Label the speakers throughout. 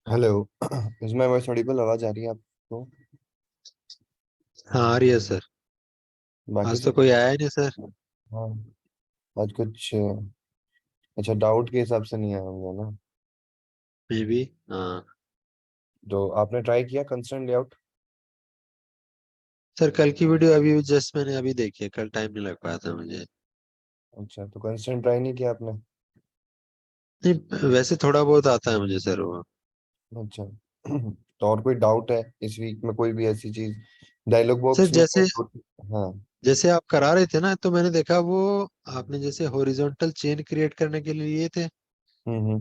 Speaker 1: Hello. इसमें voice Audible आवाज आ रही है आपको?
Speaker 2: हाँ आ रही है सर।
Speaker 1: बाकी
Speaker 2: आज तो
Speaker 1: सब
Speaker 2: कोई
Speaker 1: ठीक?
Speaker 2: आया ही नहीं सर।
Speaker 1: हाँ। आज कुछ अच्छा डाउट के हिसाब से नहीं आया होंगे ना?
Speaker 2: May be. हाँ
Speaker 1: तो आपने ट्राई किया कंस्ट्रक्ट लेआउट?
Speaker 2: सर, कल की वीडियो अभी जस्ट मैंने अभी देखी है, कल टाइम नहीं लग पाया था मुझे।
Speaker 1: अच्छा, तो कंस्ट्रक्ट ट्राई नहीं किया आपने?
Speaker 2: नहीं, वैसे थोड़ा बहुत आता है मुझे सर वो।
Speaker 1: अच्छा। तो और कोई डाउट है इस वीक में, कोई भी ऐसी चीज डायलॉग
Speaker 2: सर
Speaker 1: बॉक्स में?
Speaker 2: जैसे
Speaker 1: हाँ।
Speaker 2: जैसे आप करा रहे थे ना, तो मैंने देखा वो आपने जैसे हॉरिजॉन्टल चेन क्रिएट करने के लिए लिए थे।
Speaker 1: हम्म।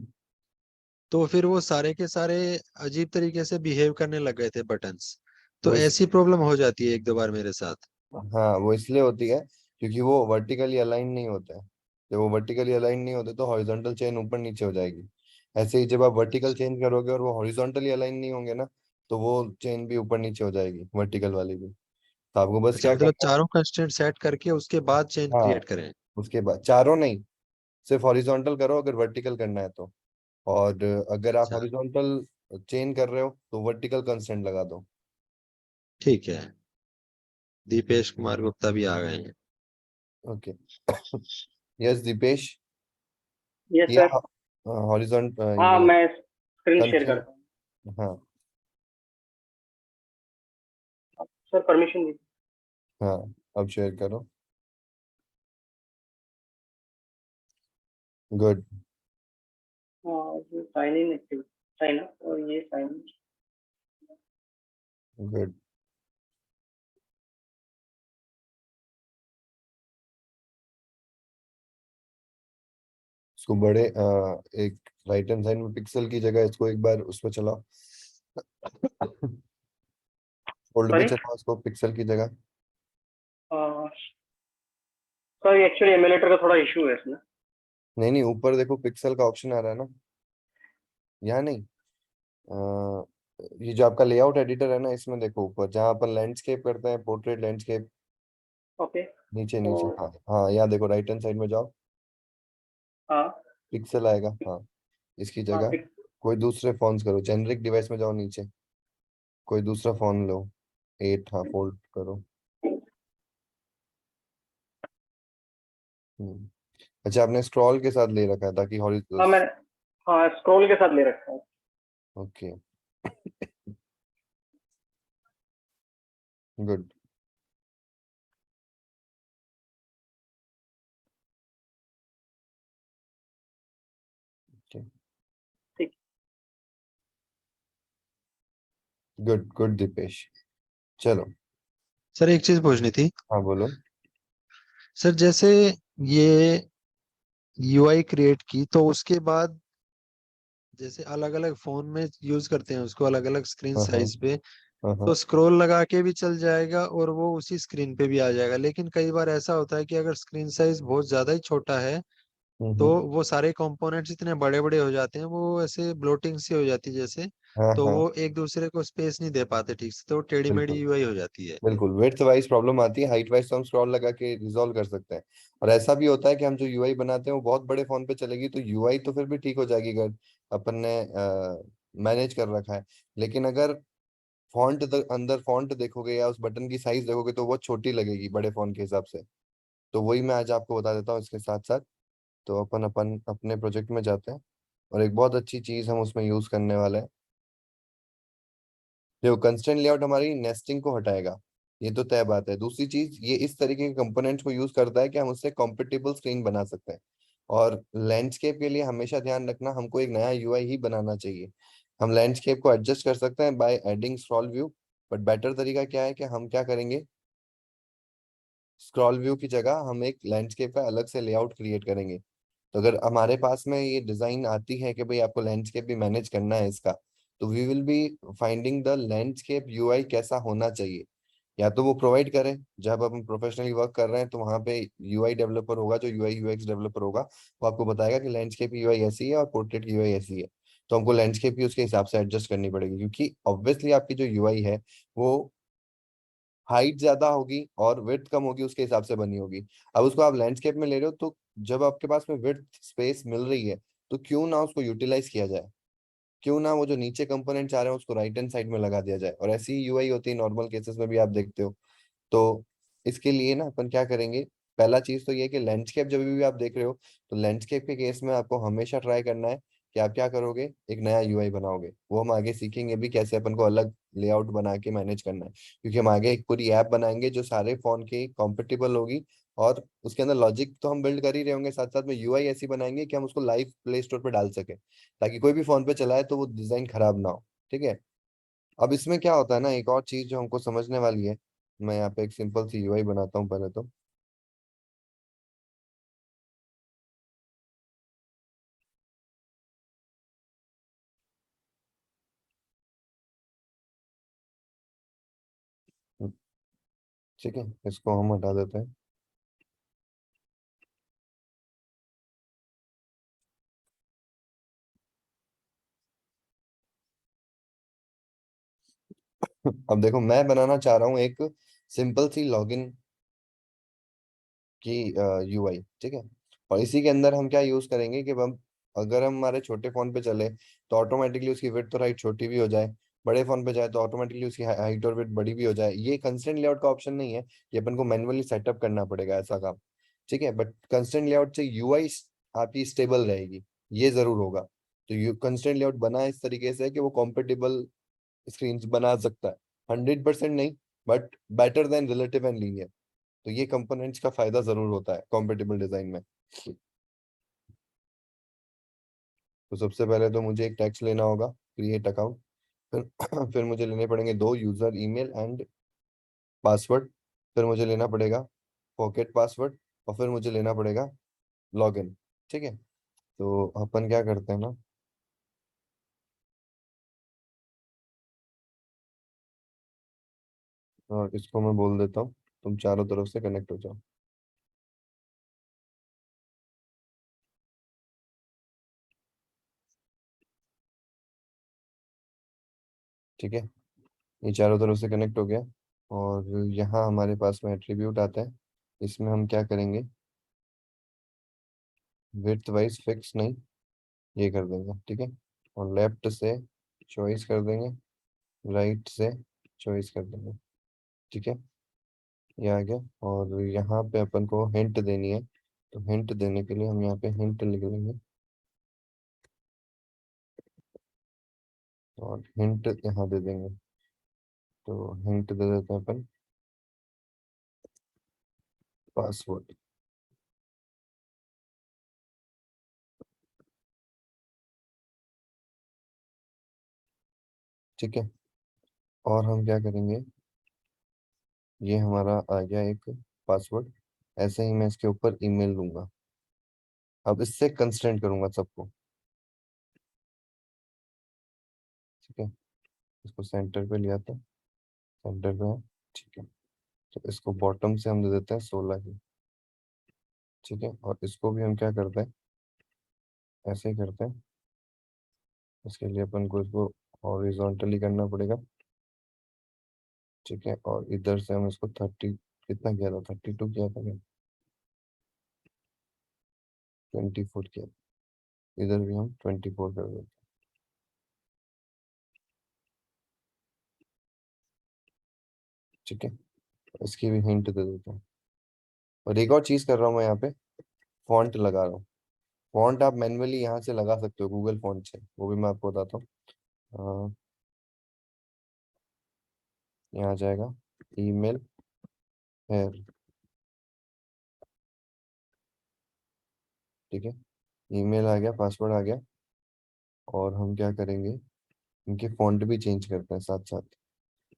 Speaker 2: तो फिर वो सारे के सारे अजीब तरीके से बिहेव करने लग गए थे बटन्स। तो
Speaker 1: वो इस
Speaker 2: ऐसी प्रॉब्लम हो जाती है एक दो बार मेरे साथ।
Speaker 1: हाँ, वो इसलिए होती है क्योंकि वो वर्टिकली अलाइन नहीं होते हैं। जब वो वर्टिकली अलाइन नहीं होते तो हॉरिजॉन्टल चेन ऊपर नीचे हो जाएगी। ऐसे ही जब आप वर्टिकल चेंज करोगे और वो हॉरिजॉन्टली अलाइन नहीं होंगे ना, तो वो चेन भी ऊपर नीचे हो जाएगी, वर्टिकल वाली भी। तो आपको बस
Speaker 2: अच्छा,
Speaker 1: क्या
Speaker 2: मतलब
Speaker 1: करना है?
Speaker 2: चारों कंस्ट्रेंट सेट करके उसके बाद चेन
Speaker 1: हाँ,
Speaker 2: क्रिएट करें।
Speaker 1: उसके बाद चारों नहीं, सिर्फ हॉरिजॉन्टल करो अगर वर्टिकल करना है तो। और अगर आप
Speaker 2: अच्छा,
Speaker 1: हॉरिजॉन्टल चेन कर रहे हो तो वर्टिकल कंस्ट्रेंट लगा दो।
Speaker 2: ठीक है। दीपेश कुमार गुप्ता भी आ गए हैं।
Speaker 1: ओके। यस दीपेश।
Speaker 3: यस
Speaker 1: किया
Speaker 3: सर।
Speaker 1: हॉरिजॉन्टल
Speaker 3: हाँ,
Speaker 1: ये
Speaker 3: मैं स्क्रीन शेयर
Speaker 1: कंस्ट्रेंट?
Speaker 3: करता हूँ।
Speaker 1: हाँ।
Speaker 3: सर परमिशन दीजिए।
Speaker 1: हाँ, अब शेयर करो। गुड।
Speaker 3: हाँ, ये sign in active, sign up और ये साइन इन।
Speaker 1: गुड। इसको बड़े एक राइट हैंड साइड में पिक्सल की जगह इसको एक बार उस पर चलाओ। फोल्ड पे
Speaker 3: सॉरी
Speaker 1: चलाओ इसको पिक्सल की जगह।
Speaker 3: सर, एक्चुअली एमुलेटर का थोड़ा इशू है इसमें।
Speaker 1: नहीं नहीं, ऊपर देखो पिक्सल का ऑप्शन आ रहा है ना। यहाँ नहीं। ये जो आपका लेआउट एडिटर है ना, इसमें देखो ऊपर जहाँ अपन लैंडस्केप करते हैं, पोर्ट्रेट लैंडस्केप।
Speaker 3: ओके।
Speaker 1: नीचे
Speaker 3: तो
Speaker 1: नीचे, हाँ हाँ, यहाँ देखो राइट हैंड साइड में जाओ।
Speaker 3: हाँ
Speaker 1: पिक्सल आएगा, हाँ। इसकी
Speaker 3: हाँ
Speaker 1: जगह कोई दूसरे फोन्स करो, जेनरिक डिवाइस में जाओ नीचे। कोई दूसरा फोन लो। 8, हाँ, फोल्ड करो। हम्म। अच्छा, आपने स्क्रॉल के साथ ले रखा है ताकि हॉरिजॉन्टल।
Speaker 3: हाँ मैंने, हाँ स्क्रॉल के साथ ले रखा है।
Speaker 1: ओके। गुड।
Speaker 3: ठीक।
Speaker 1: Good good Dipesh. चलो।
Speaker 2: सर एक चीज पूछनी थी।
Speaker 1: हाँ बोलो।
Speaker 2: सर जैसे ये यूआई क्रिएट की, तो उसके बाद जैसे अलग अलग फोन में यूज करते हैं उसको अलग अलग स्क्रीन
Speaker 1: हाँ हाँ
Speaker 2: साइज पे,
Speaker 1: हाँ
Speaker 2: तो
Speaker 1: हाँ।
Speaker 2: स्क्रॉल लगा के भी चल जाएगा और वो उसी स्क्रीन पे भी आ जाएगा। लेकिन कई बार ऐसा होता है कि अगर स्क्रीन साइज बहुत ज्यादा ही छोटा है, तो
Speaker 1: हम्म।
Speaker 2: वो सारे कंपोनेंट्स इतने बड़े बड़े हो जाते हैं, वो ऐसे ब्लोटिंग सी हो जाती है जैसे।
Speaker 1: हाँ
Speaker 2: तो
Speaker 1: हाँ।
Speaker 2: वो एक दूसरे को स्पेस नहीं दे पाते ठीक से, तो टेढ़ी मेढ़ी
Speaker 1: बिल्कुल
Speaker 2: यूआई हो जाती है।
Speaker 1: बिल्कुल, विड्थ वाइज प्रॉब्लम आती है, हाइट वाइज तो हम स्क्रॉल लगा के रिजॉल्व कर सकते हैं। और ऐसा भी होता है कि हम जो यूआई बनाते हैं वो बहुत बड़े फोन पे चलेगी तो यूआई तो फिर भी ठीक हो जाएगी अगर अपन ने मैनेज कर रखा है। लेकिन अगर अंदर फॉन्ट देखोगे या उस बटन की साइज देखोगे तो वो छोटी लगेगी बड़े फोन के हिसाब से। तो वही मैं आज आपको बता देता हूँ इसके साथ साथ। तो अपन अपन अपने प्रोजेक्ट में जाते हैं और एक बहुत अच्छी चीज हम उसमें यूज करने वाले हैं। देखो, कंस्ट्रेंट लेआउट हमारी नेस्टिंग को हटाएगा, ये तो तय बात है। दूसरी चीज, ये इस तरीके के कंपोनेंट्स को यूज करता है कि हम उससे कॉम्पिटिबल स्क्रीन बना सकते हैं। और लैंडस्केप के लिए हमेशा ध्यान रखना, हमको एक नया यूआई ही बनाना चाहिए। हम लैंडस्केप को एडजस्ट कर सकते हैं by adding scroll view. But better तरीका क्या है कि हम क्या करेंगे, स्क्रॉल व्यू की जगह हम एक लैंडस्केप का अलग से लेआउट क्रिएट करेंगे। तो अगर हमारे पास में ये डिजाइन आती है कि भाई आपको लैंडस्केप भी मैनेज करना है इसका, तो we will be finding the landscape UI कैसा होना चाहिए। या तो वो प्रोवाइड करें, जब हम प्रोफेशनली वर्क कर रहे हैं तो वहाँ पे यूआई डेवलपर होगा, जो यूआई यूएक्स डेवलपर होगा, वो आपको बताएगा कि लैंडस्केप की यूआई ऐसी है और पोर्ट्रेट की यूआई ऐसी है। तो हमको लैंडस्केप की उसके हिसाब से एडजस्ट करनी पड़ेगी, क्योंकि ऑब्वियसली आपकी जो यूआई है वो हाइट ज्यादा होगी और विड्थ कम होगी, उसके हिसाब से बनी होगी। अब उसको आप लैंडस्केप में ले रहे हो तो जब आपके पास में विड्थ स्पेस मिल रही है तो क्यों ना उसको यूटिलाइज किया जाए। क्यों ना वो जो नीचे कंपोनेंट्स आ रहे हैं उसको राइट हैंड साइड में लगा दिया जाए, और ऐसी ही यूआई होती है नॉर्मल केसेस में भी, आप देखते हो। तो इसके लिए ना अपन क्या करेंगे, पहला चीज तो ये है कि लैंडस्केप जब भी आप देख रहे हो, तो लैंडस्केप के केस में आपको हमेशा ट्राई करना है कि आप क्या करोगे, एक नया यूआई बनाओगे। वो हम आगे सीखेंगे भी कैसे अपन को अलग लेआउट बना के मैनेज करना है, क्योंकि हम आगे एक पूरी ऐप बनाएंगे जो सारे फोन के कॉम्पेटिबल होगी। और उसके अंदर लॉजिक तो हम बिल्ड कर ही रहे होंगे, साथ साथ में यूआई ऐसी बनाएंगे कि हम उसको लाइव प्ले स्टोर पे डाल सके, ताकि कोई भी फोन पे चलाए तो वो डिजाइन खराब ना हो। ठीक है। अब इसमें क्या होता है ना, एक और चीज जो हमको समझने वाली है, मैं यहाँ पे एक सिंपल सी यूआई बनाता हूँ पहले तो। ठीक है, इसको हम हटा देते हैं। अब देखो, मैं बनाना चाह रहा हूँ एक सिंपल सी लॉगिन की यूआई। ठीक है। और इसी के अंदर हम क्या यूज करेंगे कि हम, अगर हम हमारे छोटे फोन पे चले तो ऑटोमेटिकली उसकी विड्थ और हाइट छोटी भी हो जाए, बड़े फोन पे जाए तो ऑटोमेटिकली उसकी हाइट और विड्थ बड़ी भी हो जाए। ये कंस्ट्रेंट लेआउट का ऑप्शन नहीं है, ये अपन को मैन्युअली सेटअप करना पड़ेगा ऐसा काम। ठीक है। बट कंस्ट्रेंट लेआउट से यूआई आपकी स्टेबल रहेगी, ये जरूर होगा। तो यू कंस्ट्रेंट लेआउट बना इस तरीके से है कि वो कॉम्पेटिबल स्क्रीन बना सकता है, 100% नहीं, but better than relative and linear. तो ये कंपोनेंट्स का फायदा जरूर होता है कॉम्पेटिबल डिजाइन में। तो सबसे पहले तो मुझे एक टैक्स लेना होगा, क्रिएट अकाउंट। फिर फिर मुझे लेने पड़ेंगे दो यूजर ईमेल एंड पासवर्ड। फिर मुझे लेना पड़ेगा पॉकेट पासवर्ड। और फिर मुझे लेना पड़ेगा लॉगिन। ठीक है। तो अपन क्या करते हैं ना, और इसको मैं बोल देता हूँ, तुम चारों तरफ से कनेक्ट हो जाओ। ठीक है, ये चारों तरफ से कनेक्ट हो गया। और यहाँ हमारे पास में एट्रीब्यूट आता है, इसमें हम क्या करेंगे, विड्थ वाइज फिक्स नहीं, ये कर देंगे। ठीक है। और लेफ्ट से चॉइस कर देंगे, राइट से चॉइस कर देंगे। ठीक है, ये आ गया। और यहाँ पे अपन को हिंट देनी है, तो हिंट देने के लिए हम यहाँ पे हिंट लिख लेंगे। और हिंट यहाँ दे देंगे, तो हिंट दे देते हैं अपन पासवर्ड। ठीक है। और हम क्या करेंगे, ये हमारा आ गया एक पासवर्ड। ऐसे ही मैं इसके ऊपर ईमेल लूंगा। अब इससे कंस्ट्रेंट करूंगा सबको। ठीक है, इसको सेंटर पे लिया था, सेंटर पे है। ठीक है। तो इसको बॉटम से हम दे देते हैं 16 ही। ठीक है। और इसको भी हम क्या करते हैं, ऐसे ही करते हैं। इसके लिए अपन को इसको हॉरिजॉन्टली करना पड़ेगा। ठीक है। और इधर से हम इसको 30, कितना किया था, 32 किया था क्या, 24 किया। इधर भी हम 24 कर देते हैं। ठीक है। इसकी भी हिंट दे देते हैं। और एक और चीज कर रहा हूँ मैं यहाँ पे, फॉन्ट लगा रहा हूँ। फॉन्ट आप मैन्युअली यहाँ से लगा सकते हो गूगल फॉन्ट से, वो भी मैं आपको बताता हूँ। यहाँ आ जाएगा ईमेल है। ठीक है, ईमेल आ गया, पासवर्ड आ गया। और हम क्या करेंगे, इनके फॉन्ट भी चेंज करते हैं साथ साथ।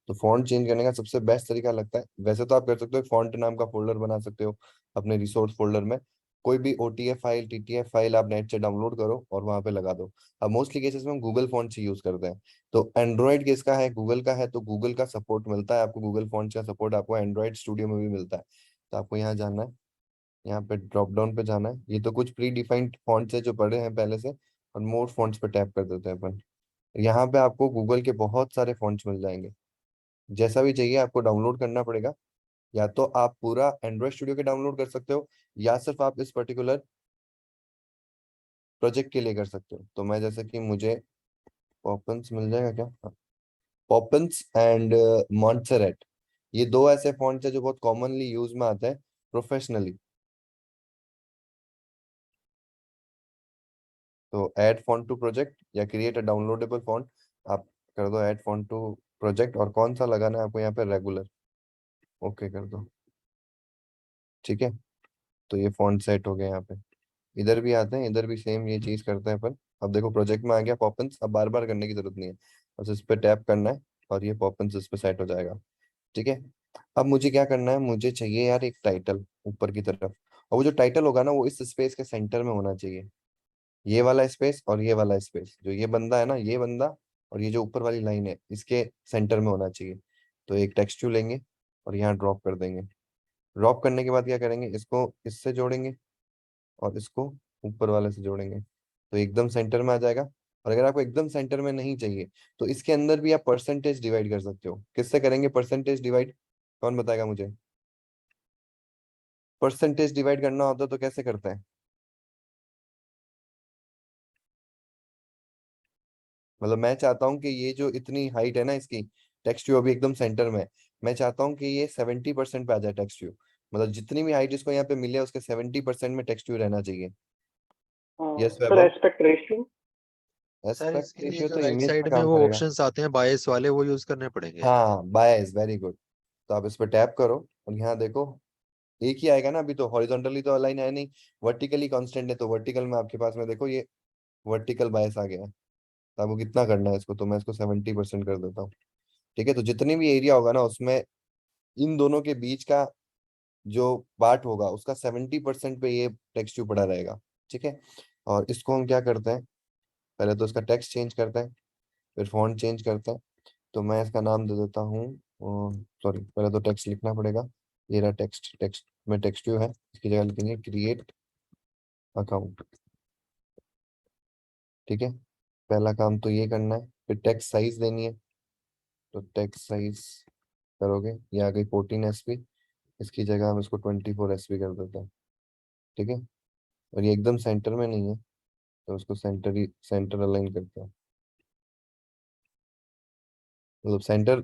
Speaker 1: तो फॉन्ट चेंज करने का सबसे बेस्ट तरीका लगता है, वैसे तो आप कर सकते हो फॉन्ट नाम का फोल्डर बना सकते हो अपने रिसोर्स फोल्डर में। कोई भी ओटीएफ फाइल, टीटीएफ फाइल आप नेट से डाउनलोड करो और वहां पे लगा दो। अब मोस्टली केसेस में हम गूगल फॉन्ट से यूज करते हैं। तो एंड्रॉइड किसका है, गूगल का है, तो गूगल का सपोर्ट मिलता है आपको, गूगल फॉन्ट का सपोर्ट आपको एंड्रॉइड स्टूडियो में भी मिलता है। तो आपको यहाँ जाना है, यहाँ पे ड्रॉप डाउन पे जाना है, ये तो कुछ प्री डिफाइंड फॉन्ट्स है जो पड़े हैं पहले से। और मोर फॉन्ट्स पे टैप कर देते हैं अपन। यहाँ पे आपको गूगल के बहुत सारे फॉन्ट्स मिल जाएंगे, जैसा भी चाहिए आपको डाउनलोड करना पड़ेगा। या तो आप पूरा एंड्रॉइड स्टूडियो के डाउनलोड कर सकते हो, या सिर्फ आप इस पर्टिकुलर प्रोजेक्ट के लिए कर सकते हो। तो मैं, जैसे कि मुझे पॉपन्स मिल जाएगा क्या? पॉपन्स एंड मॉन्टसेरेट, ये दो ऐसे फॉन्ट्स है जो बहुत कॉमनली यूज में आते हैं प्रोफेशनली। तो ऐड फॉन्ट टू प्रोजेक्ट या क्रिएट अ डाउनलोडेबल फॉन्ट, आप कर दो ऐड फॉन्ट टू प्रोजेक्ट, और कौन सा लगाना है आपको यहाँ पे? रेगुलर, ओके कर दो। ठीक है, तो ये फॉन्ट सेट हो गया यहाँ पे। इधर भी आते हैं, इधर भी सेम ये चीज करते हैं अपन। अब देखो प्रोजेक्ट में आ गया पॉपन्स, अब बार बार करने की जरूरत नहीं है, बस इस पे टैप करना है और ये पॉपन्स इस पे सेट हो जाएगा। ठीक है, अब मुझे क्या करना है, मुझे चाहिए यार एक टाइटल ऊपर की तरफ, और वो जो टाइटल होगा ना वो इस स्पेस के सेंटर में होना चाहिए। ये वाला स्पेस और ये वाला स्पेस, जो ये बंदा है ना, ये बंदा और ये जो ऊपर वाली लाइन है, इसके सेंटर में होना चाहिए। तो एक टेक्स्ट लेंगे और यहाँ ड्रॉप कर देंगे। ड्रॉप करने के बाद क्या करेंगे, इसको इससे जोड़ेंगे और इसको ऊपर वाले से जोड़ेंगे, तो एकदम सेंटर में आ जाएगा। और अगर आपको एकदम सेंटर में नहीं चाहिए तो इसके अंदर भी आप परसेंटेज डिवाइड कर सकते हो। किससे करेंगे परसेंटेज डिवाइड? कौन बताएगा मुझे? परसेंटेज डिवाइड करना होता तो कैसे करते हैं? मतलब मैं चाहता हूँ कि ये जो इतनी हाइट है ना इसकी, टेक्स्ट व्यू अभी एकदम सेंटर में है, मैं चाहता हूँ कि ये 70% पे आ जाए टेक्स्ट व्यू। मतलब जितनी भी हाइट इसको यहाँ पे मिले उसके 70% में टेक्स्ट व्यू रहना चाहिए। Yes
Speaker 3: sir
Speaker 1: Vaibhav?
Speaker 3: Aspect ratio.
Speaker 2: Sir
Speaker 1: aspect
Speaker 2: इसके लिए
Speaker 1: रेशियो
Speaker 2: जो
Speaker 1: तो
Speaker 2: राइट
Speaker 1: इमेज
Speaker 2: साइड
Speaker 1: पे
Speaker 2: में
Speaker 1: काम
Speaker 2: वो
Speaker 1: करेगा।
Speaker 2: ऑप्शंस आते हैं बायस वाले, वो यूज करने पड़ेंगे।
Speaker 1: हाँ बायस, वेरी गुड। तो आप इस पर टैप करो और यहाँ देखो एक ही आएगा ना, अभी तो हॉरिजॉन्टली तो अलाइन है नहीं, वर्टिकली कांस्टेंट है, तो वर्टिकल में आपके पास में देखो ये वर्टिकल बायस आ गया है। तो आपको कितना करना है इसको, तो मैं इसको 70% कर देता हूँ। ठीक है, तो जितनी भी एरिया होगा ना उसमें इन दोनों के बीच का जो पार्ट होगा उसका 70% पे ये टेक्स्ट पड़ा रहेगा। ठीक है, और इसको हम क्या करते हैं, पहले तो इसका टेक्स्ट चेंज करते हैं, फिर फॉन्ट चेंज करते हैं। तो मैं इसका नाम दे देता हूँ, सॉरी पहले तो टेक्स्ट लिखना पड़ेगा। ये रहा टेक्स्ट, टेक्स्ट में टेक्स्ट व्यू है, इसकी जगह लिखेंगे क्रिएट अकाउंट। ठीक है, पहला काम तो ये करना है, फिर टेक्स्ट साइज देनी है। तो टेक्स्ट साइज करोगे, ये आ गई 14 SB, इसकी जगह हम इसको 24 SB कर देते हैं। ठीक है, और ये एकदम सेंटर में नहीं है तो उसको सेंटर अलाइन करते हैं। मतलब सेंटर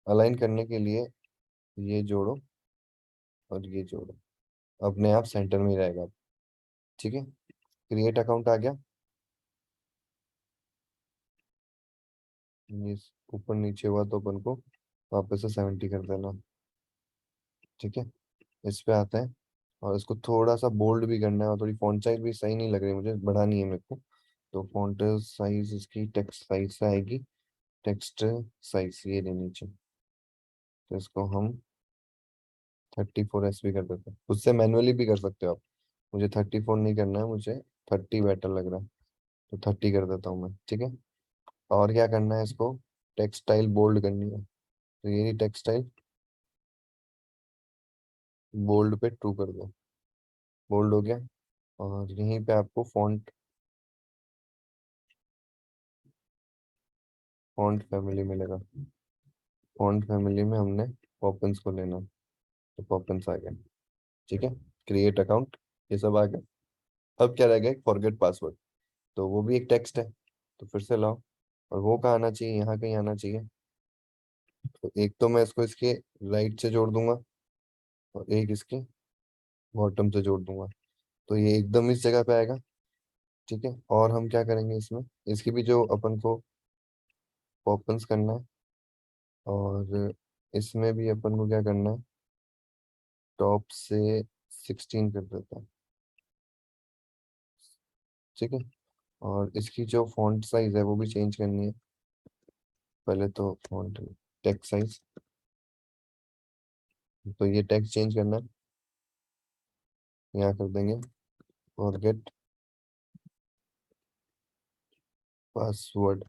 Speaker 1: अलाइन करने के लिए ये जोड़ो और ये जोड़ो, अपने आप सेंटर में ही रहेगा। ठीक है, क्रिएट अकाउंट आ गया, ये ऊपर नीचे हुआ तो अपन को वापस से 70 कर देना। ठीक है, इस पे आते हैं और इसको थोड़ा सा बोल्ड भी करना है, और थोड़ी फॉन्ट साइज भी सही नहीं लग रही मुझे, बढ़ानी है मेरे को। तो फॉन्ट साइज इसकी टेक्स्ट साइज से आएगी, टेक्स्ट साइज ये लेनी चाहिए। तो इसको हम 34 SB कर देते हैं, उससे मैनुअली भी कर सकते हो आप। मुझे 34 नहीं करना है, मुझे 30 बेटर लग रहा है, तो 30 कर देता हूँ मैं। ठीक है, और क्या करना है, इसको टेक्सटाइल बोल्ड करनी है, तो ये टेक्सटाइल बोल्ड पे 2 कर दो, बोल्ड हो गया। और यहीं पे आपको फॉन्ट फॉन्ट फैमिली मिलेगा, फॉन्ट फैमिली में हमने पॉपन्स को लेना, तो पॉपन्स आ गया। ठीक है, क्रिएट अकाउंट, ये सब आ गया। अब क्या रह गया, फॉरगेट पासवर्ड, तो वो भी एक टेक्स्ट है, तो फिर से लाओ, और वो कहाँ आना चाहिए, यहाँ कहीं आना चाहिए। तो एक तो मैं इसको इसके राइट से जोड़ दूंगा और एक इसके बॉटम से जोड़ दूंगा, तो ये एकदम इस जगह पे आएगा। ठीक है, और हम क्या करेंगे इसमें, इसकी भी जो अपन को पॉपन्स करना है, और इसमें भी अपन को क्या करना है, टॉप से 16 कर देता है। ठीक है, और इसकी जो फॉन्ट साइज है वो भी चेंज करनी है। पहले तो फॉन्ट टेक्स्ट साइज, तो ये टेक्स्ट चेंज करना है, यहाँ कर देंगे फॉरगेट पासवर्ड।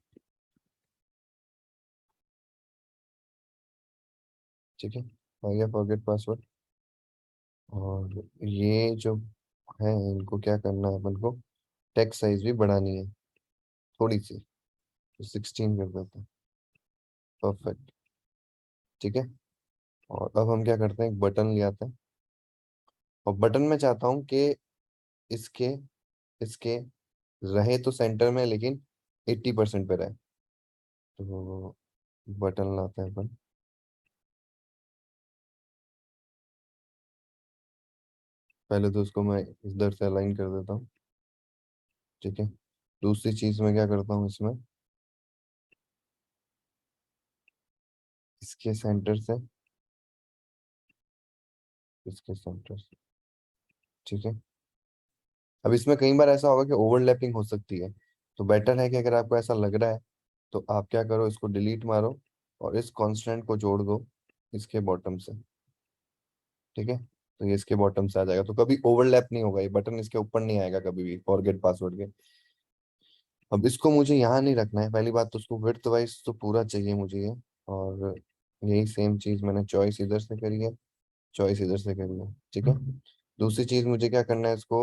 Speaker 1: ठीक है, आ गया फॉरगेट पासवर्ड। और ये जो है इनको क्या करना है अपन को, टेक्स्ट साइज भी बढ़ानी है थोड़ी सी, तो 16 कर देते हैं, परफेक्ट। ठीक है, और अब हम क्या करते हैं, एक बटन ले आते हैं, और बटन में चाहता हूँ कि इसके इसके रहे तो सेंटर में, लेकिन 80% पे रहे। तो बटन लाते हैं अपन, पहले तो उसको मैं इधर से अलाइन कर देता हूँ, ठीक है। दूसरी चीज मैं क्या करता हूँ इसमें, इसके सेंटर से इसके सेंटर से, ठीक है। अब इसमें कई बार ऐसा होगा कि ओवरलैपिंग हो सकती है, तो बेटर है कि अगर आपको ऐसा लग रहा है तो आप क्या करो, इसको डिलीट मारो और इस कांस्टेंट को जोड़ दो इसके बॉटम से, ठीक है। तो ये इसके बॉटम से आ जाएगा, तो कभी ओवरलैप नहीं होगा, ये बटन इसके ऊपर नहीं आएगा कभी भी फॉरगेट पासवर्ड के। अब इसको मुझे यहाँ नहीं रखना है, पहली बात तो उसको विड्थ वाइज तो पूरा चाहिए मुझे ये, और यही सेम चीज मैंने चॉइस इधर से करी है, चॉइस इधर से करी है, ठीक है। दूसरी चीज मुझे क्या करना है, इसको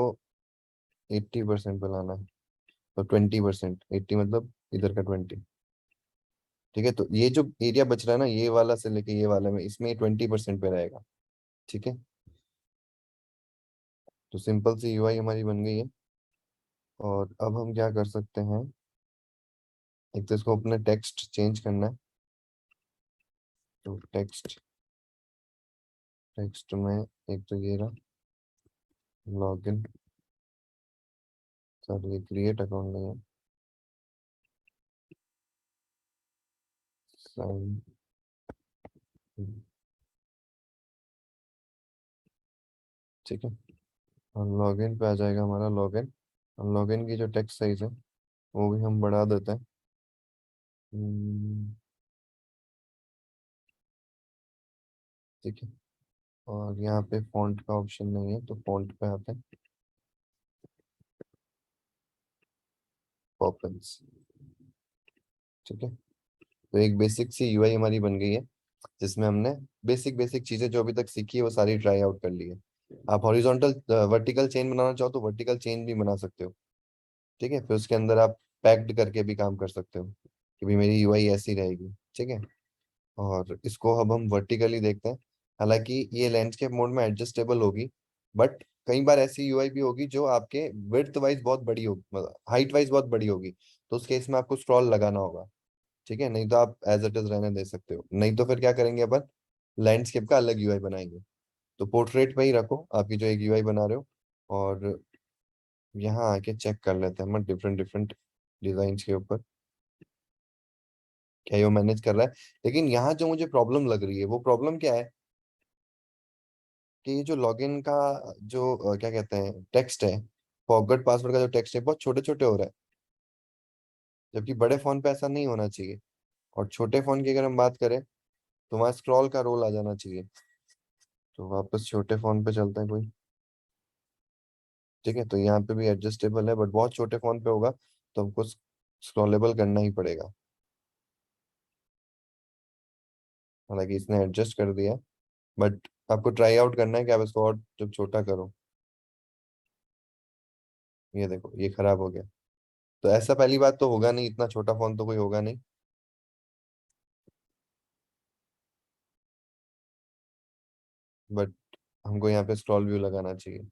Speaker 1: 80% पे लाना है, तो 20%, 80 मतलब इधर का 20, ठीक है। तो ये जो एरिया बच रहा है ना, ये वाला से लेके ये वाला में, इसमें 20% पे रहेगा, ठीक है। तो सिंपल सी यूआई हमारी बन गई है। और अब हम क्या कर सकते हैं, एक तो इसको अपने टेक्स्ट चेंज करना है, तो टेक्स्ट टेक्स्ट में एक तो ये रहा लॉगिन, सॉरी ये क्रिएट अकाउंट नहीं है, साइन, ठीक है। और लॉगिन पे आ जाएगा हमारा लॉगिन, और लॉगिन की जो टेक्स्ट साइज है वो भी हम बढ़ा देते हैं। ठीक है। और यहाँ पे फॉन्ट का ऑप्शन नहीं है, तो फॉन्ट पे आते हैं, पॉपन्स, ठीक है। तो एक बेसिक सी यूआई हमारी बन गई है, जिसमें हमने बेसिक बेसिक चीजें जो अभी तक सीखी है वो सारी ट्राई आउट कर ली है। आप हॉरिजॉन्टल वर्टिकल चेन बनाना चाहो तो वर्टिकल चेन भी बना सकते हो, ठीक है। फिर उसके अंदर आप पैक्ड करके भी काम कर सकते हो कि भाई मेरी यूआई ऐसी रहेगी, ठीक है। और इसको अब हम वर्टिकली देखते हैं, हालांकि ये लैंडस्केप मोड में एडजस्टेबल होगी, बट कई बार ऐसी यूआई भी होगी जो आपके विड्थ वाइज बहुत बड़ी होगी, मतलब हाइट वाइज बहुत बड़ी होगी, तो उस केस में आपको स्क्रॉल लगाना होगा, ठीक है। नहीं तो आप एज इट इज रहने दे सकते हो, नहीं तो फिर क्या करेंगे अपन, लैंडस्केप का अलग यूआई बनाएंगे। तो पोर्ट्रेट पे ही रखो आपकी जो एक यूआई बना रहे हो, और यहाँ आके चेक कर लेते हैं हम डिफरेंट डिफरेंट डिजाइन के ऊपर क्या ये मैनेज कर रहा है। लेकिन यहाँ जो मुझे प्रॉब्लम लग रही है, वो प्रॉब्लम क्या है कि ये जो लॉगिन का जो क्या कहते हैं टेक्स्ट है, फॉरगॉट पासवर्ड का जो टेक्स्ट है बहुत छोटे छोटे हो रहा है, जबकि बड़े फोन पे ऐसा नहीं होना चाहिए। और छोटे फोन की अगर हम बात करें तो वहाँ स्क्रॉल का रोल आ जाना चाहिए। तो वापस छोटे फोन पे चलते हैं कोई, ठीक है। तो यहाँ पे भी एडजस्टेबल है, बट बहुत छोटे फोन पे होगा तो हमको स्क्रॉलेबल करना ही पड़ेगा, हालांकि इसने एडजस्ट कर दिया, बट आपको ट्राई आउट करना है कि आप इसको और जब छोटा करो। ये देखो ये खराब हो गया, तो ऐसा पहली बात तो होगा नहीं, इतना छोटा फोन तो कोई होगा नहीं, बट हमको यहाँ पे स्क्रॉल व्यू लगाना चाहिए,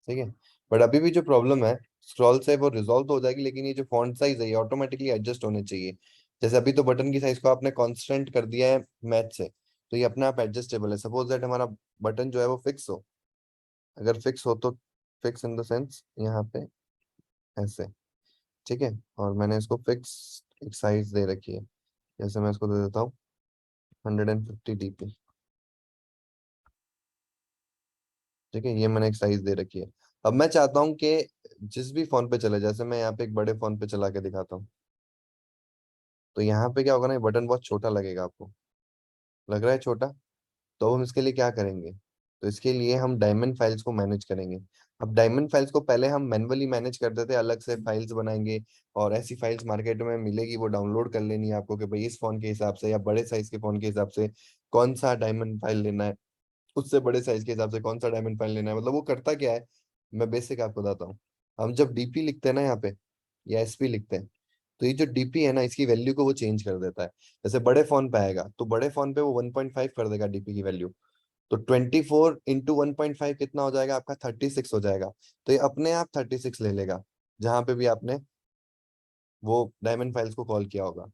Speaker 1: ठीक है। बट अभी भी जो प्रॉब्लम है स्क्रॉल से वो रिजॉल्व तो हो जाएगी, लेकिन ये जो फॉन्ट साइज है ये ऑटोमेटिकली एडजस्ट होने चाहिए। जैसे अभी तो बटन की साइज को आपने कांस्टेंट कर दिया है मैच से, तो ये अपने आप एडजस्टेबल है। सपोज दैट हमारा बटन जो है वो फिक्स हो, अगर फिक्स हो तो फिक्स इन द सेंस यहाँ पे ऐसे, ठीक है। और मैंने इसको फिक्स एक साइज दे रखी है, जैसे मैं इसको दे देता हूँ 150 DP, ठीक है। ये मैंने एक साइज दे रखी है। अब मैं चाहता हूँ कि जिस भी फोन पे चले, जैसे मैं यहाँ पे एक बड़े फोन पे चला के दिखाता हूँ, तो यहाँ पे क्या होगा ना, ये बटन बहुत छोटा लगेगा आपको, लग रहा है छोटा। तो हम इसके लिए क्या करेंगे, तो इसके लिए हम डायमंड फाइल्स को मैनेज करेंगे। अब डायमंड फाइल्स को पहले हम मैन्युअली मैनेज करते थे, अलग से फाइल्स बनाएंगे, और ऐसी फाइल्स मार्केट में मिलेगी, वो डाउनलोड कर लेनी है आपको कि भाई इस फोन के हिसाब से या बड़े साइज के फोन के हिसाब से कौन सा डायमंड फाइल लेना है, उससे बड़े साइज के हिसाब से कौन सा डायमंड फाइल लेना है। मतलब वो करता क्या है, मैं बेसिक आपको बताता हूँ। हम जब डीपी लिखते हैं ना यहाँ पे, या एसपी लिखते हैं, तो ये जो डीपी है ना, इसकी वैल्यू को वो चेंज कर देता है। जैसे बड़े फोन पे आएगा तो बड़े फोन पे वो 1.5 कर देगा डीपी की वैल्यू, तो 24 × 1.5 कितना हो जाएगा आपका? 36 हो जाएगा। तो ये अपने आप 36 ले लेगा जहां पे भी आपने वो डायमंड फाइल्स को कॉल किया होगा।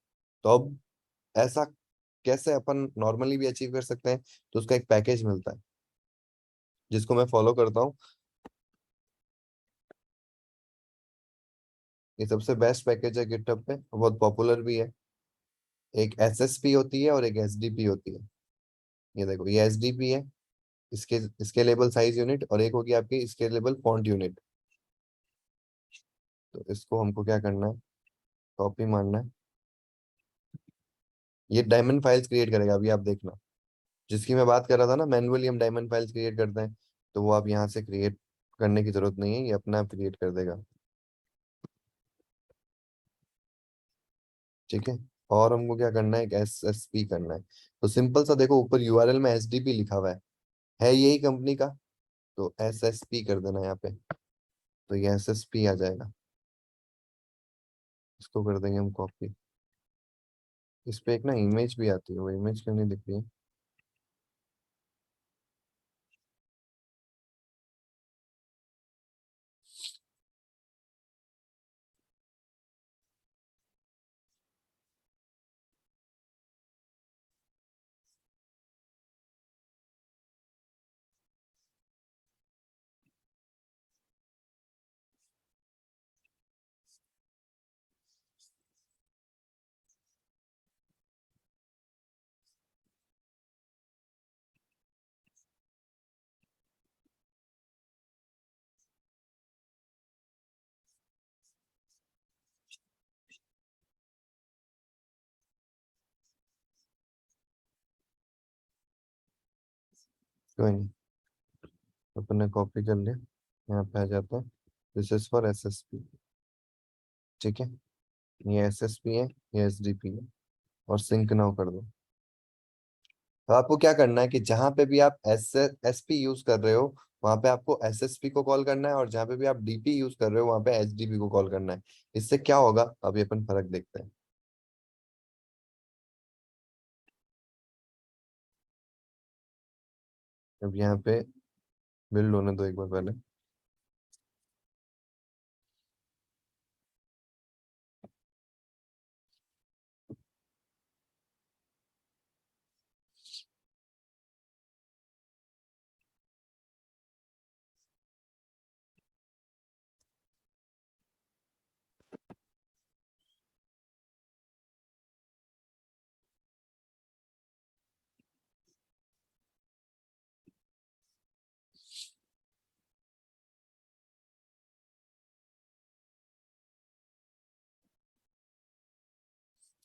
Speaker 1: तो अब ऐसा कैसे अपन नॉर्मली भी अचीव कर सकते हैं? तो उसका एक पैकेज मिलता है जिसको मैं फॉलो करता हूँ। ये सबसे बेस्ट पैकेज है गिटहब पे, बहुत पॉपुलर भी है। एक एसएसपी होती है और एक एसडीपी होती है। ये देखो, ये एसडीपी है, इसके स्केलेबल साइज यूनिट, और एक होगी आपकी स्केलेबल फॉन्ट यूनिट। तो इसको हमको क्या करना है? कॉपी मारना है। ये डायमंड फाइल्स क्रिएट करेगा, अभी आप देखना। जिसकी मैं बात कर रहा था ना, मैनुअली हम डायमंड फाइल्स क्रिएट करते हैं, तो वो आप यहाँ से क्रिएट करने की जरूरत नहीं है, ये अपने आप क्रिएट कर देगा। ठीक है। और हमको क्या करना है? एक एसएसपी करना है। तो सिंपल सा देखो, ऊपर यूआरएल में एसडीपी लिखा हुआ है यही कंपनी का। तो एसएसपी कर देना यहाँ पे, तो ये एसएसपी आ जाएगा। इसको कर देंगे हम कॉपी। इस पे एक ना इमेज भी आती है, वो इमेज क्यों नहीं दिख रही है? कोई नहीं, अपन ने कॉपी कर लिया। यहाँ पे आ जाता है, दिस इज फॉर एसएसपी। ठीक है। ये एसएसपी है, ये एसडीपी है, और सिंक नाउ कर दो। तो आपको क्या करना है कि जहां पे भी आप एसपी यूज कर रहे हो, वहां पे आपको एसएसपी को कॉल करना है, और जहां पे भी आप डीपी यूज कर रहे हो, वहां पे एचडीपी को कॉल करना है। इससे क्या होगा, अभी अपन फर्क देखते हैं। अब यहाँ पे बिल्ड होने दो एक बार पहले।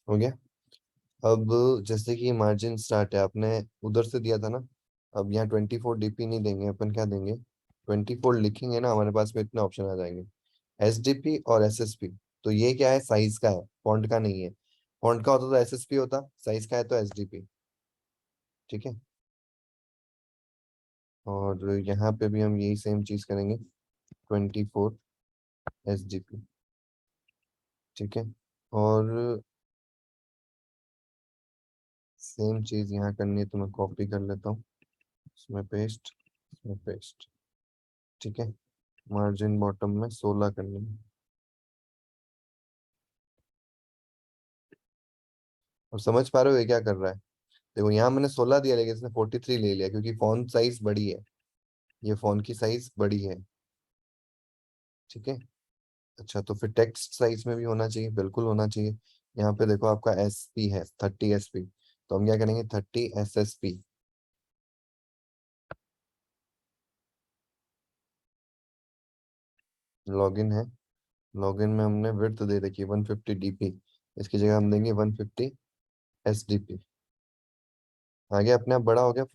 Speaker 1: हो गया। अब जैसे कि मार्जिन स्टार्ट है, आपने उधर से दिया था ना। अब यहाँ 24 डीपी नहीं देंगे अपन, क्या देंगे? 24 लिखेंगे ना, हमारे पास में इतने ऑप्शन आ जाएंगे, एसडीपी और एसएसपी। तो ये क्या है? साइज का है, फॉन्ट का नहीं है। फॉन्ट का होता तो एसएसपी होता, साइज का है तो एसडीपी। ठीक है। और यहाँ पे भी हम यही सेम चीज करेंगे, 24 एसडीपी। ठीक है। और सेम चीज यहाँ करनी है, तो मैं कॉपी कर लेता हूँ, इसमें पेस्ट, इसमें पेस्ट। ठीक है। मार्जिन बॉटम में 16 करनी है। और समझ पा रहे हो ये क्या कर रहा है? देखो, यहाँ मैंने 16 दिया, लेकिन इसने 43 ले लिया, क्योंकि फॉन्ट साइज बड़ी है। ये फॉन्ट की साइज बड़ी है। ठीक है। अच्छा, तो फिर टेक्स्ट साइज में भी होना चाहिए, बिल्कुल होना चाहिए। यहाँ पे देखो, आपका एस पी है 30 एसपी, तो हम क्या करेंगे? 30 एसएसपी। लॉगिन है। लॉगिन में हमने विड्थ दे रखी है 150 डीपी, इसकी जगह हम देंगे 150 एसडीपी। आगे अपने आप बड़ा हो गया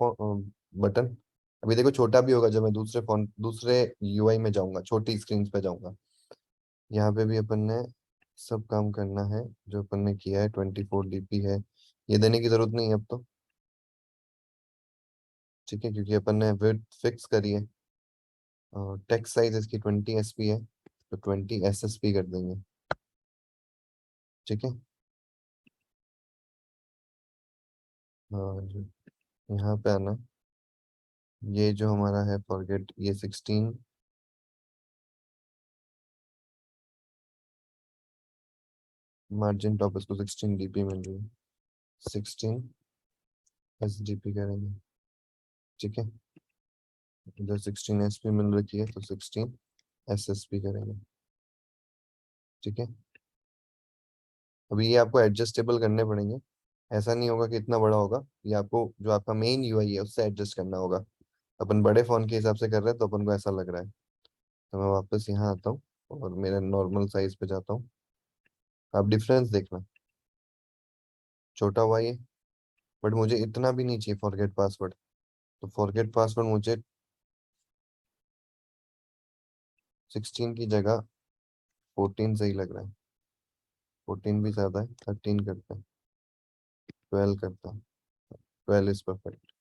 Speaker 1: बटन। अभी देखो, छोटा भी होगा जब मैं दूसरे यूआई में जाऊंगा, छोटी स्क्रीन पे जाऊंगा। यहाँ पे भी अपन ने सब काम करना है जो अपन ने किया है। 24 डीपी है, ये देने की जरूरत नहीं है अब तो। ठीक है, क्योंकि अपन ने विड्थ फिक्स करी है। और टेक्स्ट साइज इसकी 20 एसपी है, तो 20 एसएसपी कर देंगे। ठीक है। और यहाँ पे आना, ये जो हमारा है फॉरगेट, ये 16 मार्जिन टॉप, इसको 16 डीपी मिल रही है, 16 एसडीपी करेंगे। ठीक है, इधर 16 एसपी मिल रखी है तो 16 एसएसपी करेंगे। ठीक है, अभी ये आपको एडजस्टेबल करने पड़ेंगे, ऐसा नहीं होगा कि इतना बड़ा होगा, ये आपको जो आपका मेन यूआई है उससे एडजस्ट करना होगा। अपन बड़े फोन के हिसाब से कर रहे हैं तो अपन को ऐसा लग रहा है। तो मैं वापस यहाँ आता हूँ और मेरे नॉर्मल साइज पे जाता हूँ। आप डिफरेंस देखना, छोटा हुआ ये, बट मुझे इतना भी नहीं चाहिए फॉरगेट पासवर्ड। तो फॉरगेट पासवर्ड मुझे 16 की जगह 14 सही लग रहा है। 14 भी ज्यादा है, 13 करता है, 12 करता है, 12 इज परफेक्ट।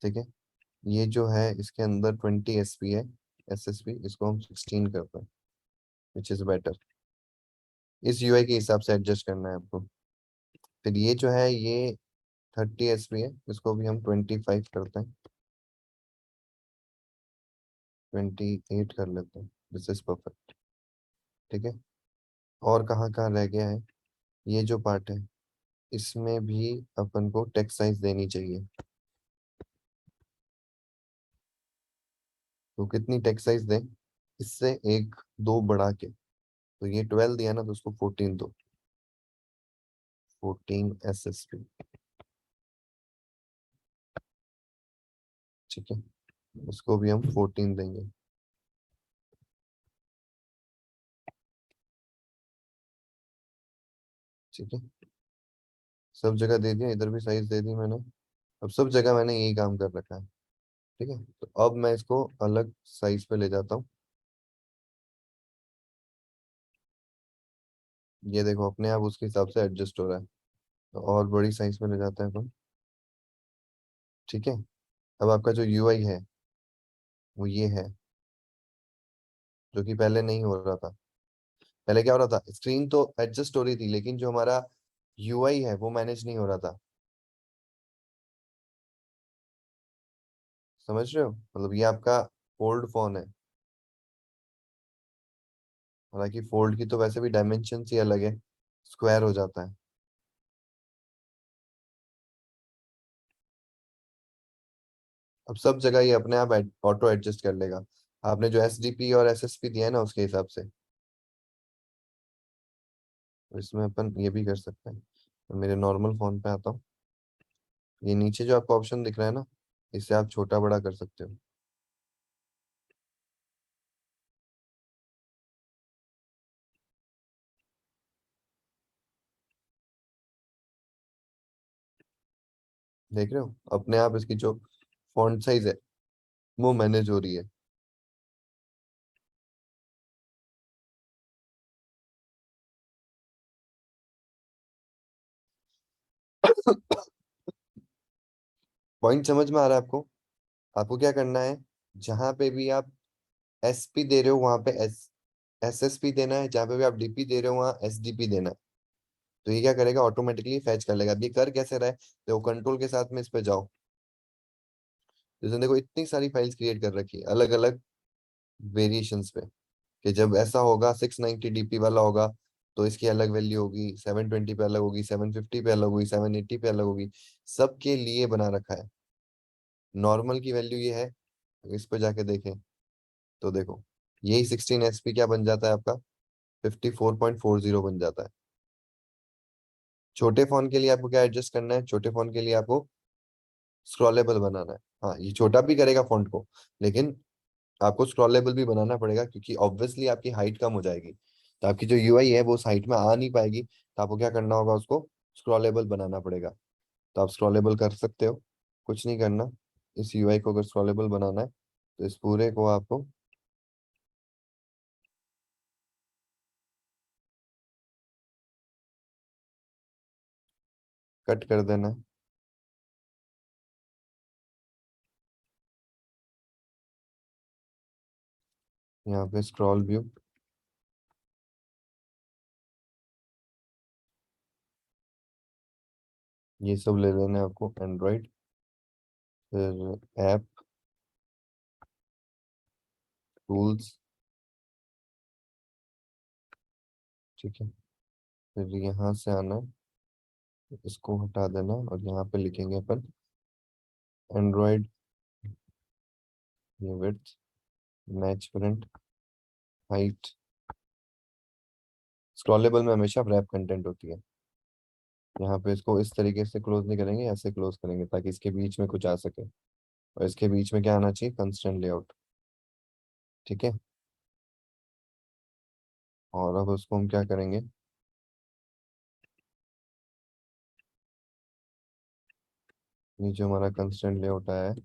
Speaker 1: ठीक है, ये जो है इसके अंदर 20 एसपी है, एसएसपी, इसको हम 16 करते हैं, विच इज बेटर। इस यूआई के हिसाब से एडजस्ट करना है आपको। फिर ये जो है ये 30 एसपी है, इसको भी हम 25 करते हैं, 28 कर लेते हैं, दिस इज परफेक्ट। ठीक है, और कहाँ कहाँ रह गया है, ये जो पार्ट है इसमें भी अपन को टेक्स्ट साइज देनी चाहिए। तो कितनी टेक्स्ट साइज दें, इससे एक दो बढ़ा के, तो ये 12 दिया ना तो उसको 14 दो, 14 एसएसपी। ठीक है, उसको भी हम 14 देंगे। ठीक है, सब जगह दे दिया, इधर भी साइज दे दी मैंने। अब सब जगह मैंने यही काम कर रखा है। ठीक है, तो अब मैं इसको अलग साइज पे ले जाता हूँ। ये देखो अपने आप उसके हिसाब से एडजस्ट हो रहा है, तो और बड़ी साइज में ले जाते हैं अपन। ठीक है, अब आपका जो यूआई है वो ये है, जो कि पहले नहीं हो रहा था। पहले क्या हो रहा था, स्क्रीन तो एडजस्ट हो रही थी लेकिन जो हमारा यूआई है वो मैनेज नहीं हो रहा था। समझ रहे हो, मतलब ये आपका फोल्ड फोन है, हालांकि फोल्ड की तो वैसे भी डायमेंशन ही अलग है, स्क्वायर हो जाता है। अब सब जगह ये अपने आप ऑटो एडजस्ट कर लेगा, आपने जो एसडीपी और एसएसपी दिया है ना उसके हिसाब से। तो इसमें अपन ये भी कर सकते हैं। तो मेरे नॉर्मल फोन पे आता हूँ, ये नीचे जो आपको ऑप्शन दिख रहा है ना, इससे आप छोटा बड़ा कर सकते हो। देख रहे हो अपने आप इसकी जो फॉन्ट साइज है वो मैनेज हो रही है। पॉइंट समझ में आ रहा है आपको? आपको क्या करना है, जहां पे भी आप एसपी दे रहे हो वहां पे एसएसपी देना है, जहां पे भी आप डीपी दे रहे हो वहां एसडीपी देना है। तो ये क्या करेगा, ऑटोमेटिकली फैच कर लेगा। अब ये कर कैसे रहा है, तो कंट्रोल के साथ में इस पे जाओ। जैसे देखो इतनी सारी फाइल्स क्रिएट कर रखी है अलग अलग वेरिएशंस पे, कि जब ऐसा होगा 690 डीपी वाला होगा तो इसकी अलग वैल्यू होगी, 720 पे अलग होगी, 750 पे अलग होगी, 780 पे अलग होगी। सबके लिए बना रखा है। नॉर्मल की वैल्यू ये है, इस पे जाके देखें तो देखो यही 16 एसपी क्या बन जाता है आपका, 54.40 बन जाता है। छोटे फोन के लिए आपको क्या एडजस्ट करना है, छोटे फोन के लिए आपको स्क्रॉलेबल बनाना है। हाँ, ये छोटा भी करेगा फॉन्ट को, लेकिन आपको स्क्रॉलेबल भी बनाना पड़ेगा क्योंकि ऑब्वियसली आपकी हाइट कम हो जाएगी, तो आपकी जो यूआई है वो उस हाइट में आ नहीं पाएगी, तो आपको क्या करना होगा, उसको स्क्रॉलेबल बनाना पड़ेगा। तो आप स्क्रॉलेबल कर सकते हो, कुछ नहीं करना। इस यूआई को अगर स्क्रॉलेबल बनाना है तो इस पूरे को आपको कट कर देना है। यहाँ पे स्क्रॉल व्यू, ये सब ले लेना है आपको, एंड्रॉइड, फिर ऐप, टूल्स, ठीक है। फिर यहाँ से आना, इसको हटा देना और यहाँ पे लिखेंगे अपन एंड्रॉइड, ये width, match print, height. Scrollable में हमेशा रैप कंटेंट होती है। यहाँ पे इसको इस तरीके से क्लोज नहीं करेंगे, ऐसे क्लोज करेंगे ताकि इसके बीच में कुछ आ सके, और इसके बीच में क्या आना चाहिए, कंस्ट्रेंट लेआउट, ठीक है। और अब उसको हम क्या करेंगे, ये जो हमारा कंस्ट्रेंट लेआउट आया है,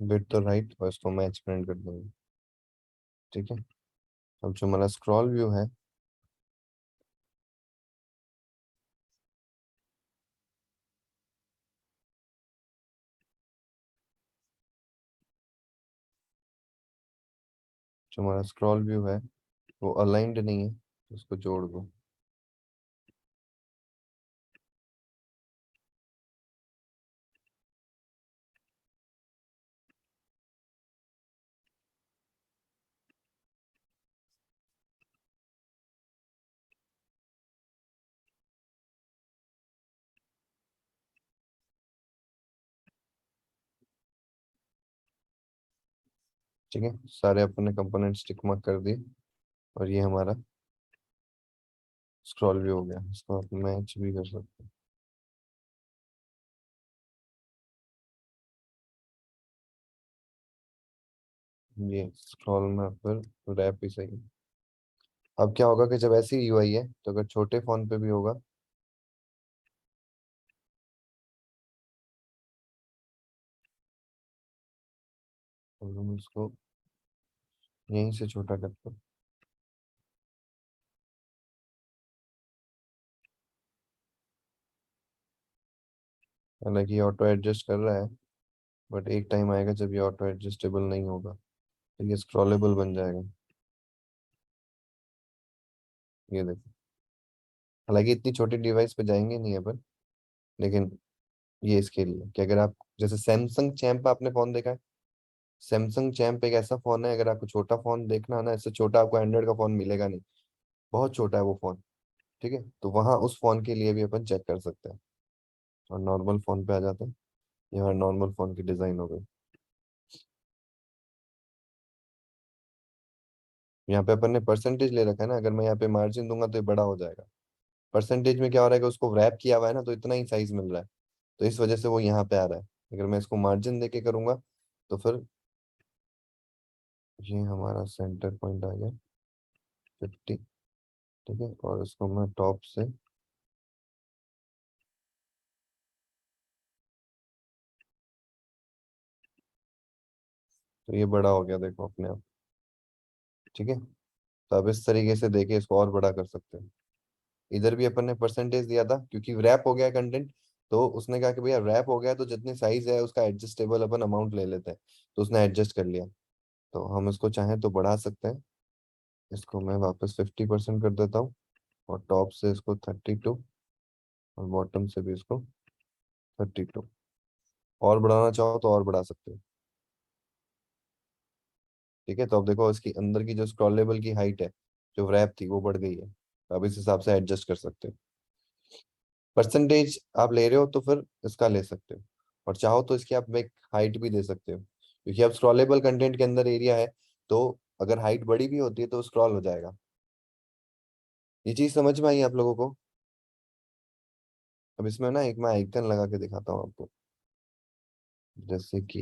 Speaker 1: विड्थ तो राइट, और इसको मैच प्रिंट कर देंगे, ठीक है। अब जो हमारा स्क्रॉल व्यू है, जो हमारा स्क्रॉल व्यू है वो अलाइंड नहीं है, तो उसको जोड़ दो। ठीक है, सारे अपने कंपोनेंट्स टिक मार्क कर दिए, और ये हमारा स्क्रॉल व्यू हो गया। इसको आप मैच भी कर सकते हैं, ये स्क्रॉल में फिर रैप भी सही है। अब क्या होगा कि जब ऐसी यूआई है, तो अगर छोटे फोन पे भी होगा, तो हम इसको यहीं से छोटा करते हैं। हालांकि ये ऑटो एडजस्ट कर रहा है, बट एक टाइम आएगा जब ये ऑटो एडजस्टेबल नहीं होगा, तो ये स्क्रॉलेबल बन जाएगा। ये देखो, हालांकि इतनी छोटी डिवाइस पे जाएंगे नहीं अपन, लेकिन ये इसके लिए कि अगर आप, जैसे सैमसंग चैम्प आपने फोन देखा है, सैमसंग चैम्प एक ऐसा फोन है, अगर आपको छोटा फोन देखना है ना, इससे छोटा आपको एंड्रॉइड का फोन मिलेगा नहीं, बहुत छोटा है वो फोन, ठीक है। तो वहाँ उस फोन के लिए भी अपन चेक कर सकते हैं। और नॉर्मल फोन पे आ जाते हैं, ये हमारे नॉर्मल फोन की डिजाइन हो गई। यहाँ पे अपन ने परसेंटेज ले रखा है ना, अगर मैं यहाँ पे मार्जिन दूंगा तो ये बड़ा हो जाएगा। परसेंटेज में क्या हो रहा है कि उसको रैप किया हुआ है ना, तो इतना ही साइज मिल रहा है, तो इस वजह से वो यहाँ पे आ रहा है। अगर मैं इसको मार्जिन देके करूंगा, तो फिर ये हमारा सेंटर पॉइंट आ गया 50, ठीक है। और इसको मैं टॉप से, तो ये बड़ा हो गया देखो अपने आप, ठीक है। तो अब इस तरीके से देखे इसको और बड़ा कर सकते हैं। इधर भी अपन ने परसेंटेज दिया था, क्योंकि रैप हो गया कंटेंट, तो उसने कहा कि भैया रैप हो गया तो जितनी साइज है उसका एडजस्टेबल अपन अमाउंट ले लेते हैं, तो उसने एडजस्ट कर लिया। तो हम इसको चाहें तो बढ़ा सकते हैं, इसको मैं वापस 50% कर देता हूँ, और टॉप से इसको 32, और बॉटम से भी इसको 32। और बढ़ाना चाहो तो और बढ़ा सकते हो, ठीक है। तो अब देखो इसकी अंदर की जो स्क्रॉलेबल की हाइट है, जो रैप थी वो बढ़ गई है, तो अब इस हिसाब से एडजस्ट कर सकते हो। परसेंटेज आप ले रहे हो तो फिर इसका ले सकते हो, और चाहो तो इसकी आप एक हाइट भी दे सकते हो, क्योंकि अब स्क्रॉलेबल कंटेंट के अंदर एरिया है, तो अगर हाइट बड़ी भी होती है तो स्क्रॉल हो जाएगा। ये चीज समझ में आई आप लोगों को? अब इसमें ना एक मैं आइकन लगा के दिखाता हूँ आपको, जैसे कि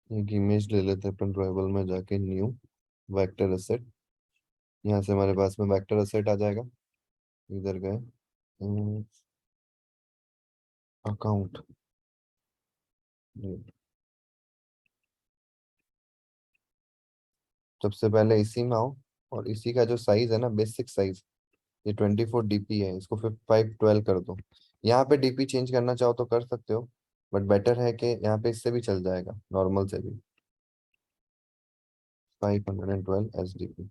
Speaker 1: एक इमेज ले लेते हैं अपन ड्राइबल में जाके, न्यू वेक्टर एसेट। यहाँ से हमारे पास में वेक्टर एसेट आ जाएगा। इधर गए अकाउंट, सबसे पहले इसी में आओ, और इसी का जो साइज है ना, बेसिक साइज, ये 24 DP है, इसको फिर 512 कर दो। यहाँ पे डीपी चेंज करना चाहो तो कर सकते हो, बट बेटर है कि यहाँ पे इससे भी चल जाएगा, नॉर्मल से भी। 512 SDP।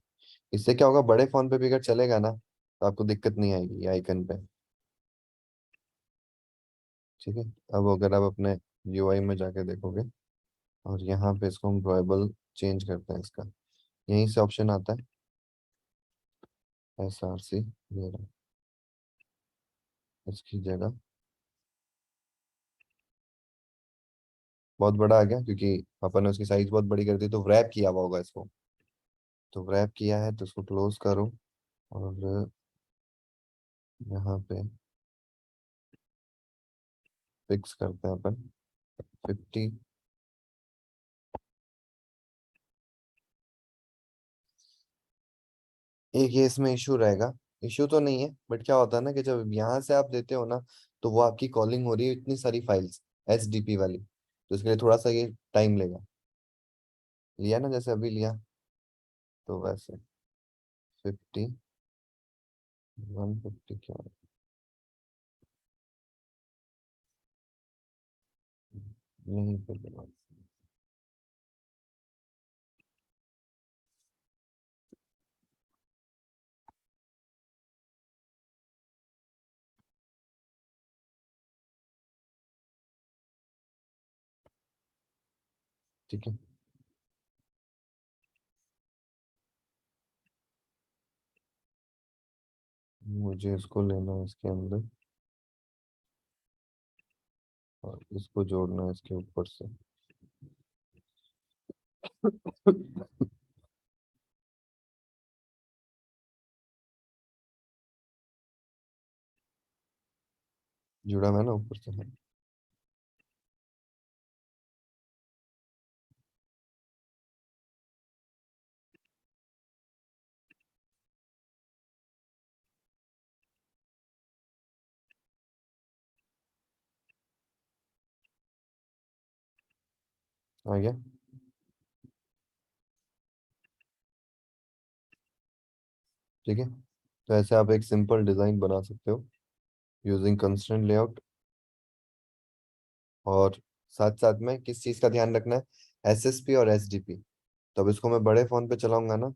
Speaker 1: इससे क्या होगा, बड़े फोन पे भी अगर चलेगा ना तो आपको दिक्कत नहीं आएगी आइकन पे। ठीक है, अब अगर आप अपने यूआई में जाके देखोगे, और यहाँ पे इसको हम ड्राइबल चेंज करते हैं इसका, यहीं से ऑप्शन आता है SRC, ये रहा। इसकी जगह बहुत बड़ा आ गया, क्योंकि अपन ने उसकी साइज बहुत बड़ी कर दी, तो रैप किया हुआ होगा इसको। तो रैप किया है तो इसको क्लोज करो, और यहाँ पे फिक्स करते हैं अपन 50। एक ये इसमें इशू रहेगा, इशू तो नहीं है, बट क्या होता है ना कि जब यहाँ से आप देते हो ना, तो वो आपकी कॉलिंग हो रही है इतनी सारी फाइल्स SDP वाली, तो इसके लिए थोड़ा सा ये टाइम लेगा। लिया ना, जैसे अभी लिया, तो वैसे 50, 150 क्या है? यहीं पे लगा। ठीक है, मुझे इसको लेना है इसके अंदर, और इसको जोड़ना है इसके ऊपर से। जुड़ा हुआ है ना ऊपर से, हाँ। आ गया। ठीक है, तो ऐसे आप एक सिंपल डिजाइन बना सकते हो यूजिंग कंस्ट्रेंट लेआउट। और साथ साथ में किस चीज का ध्यान रखना है, SSP और SDP। तो अब इसको मैं बड़े फोन पे चलाऊंगा ना,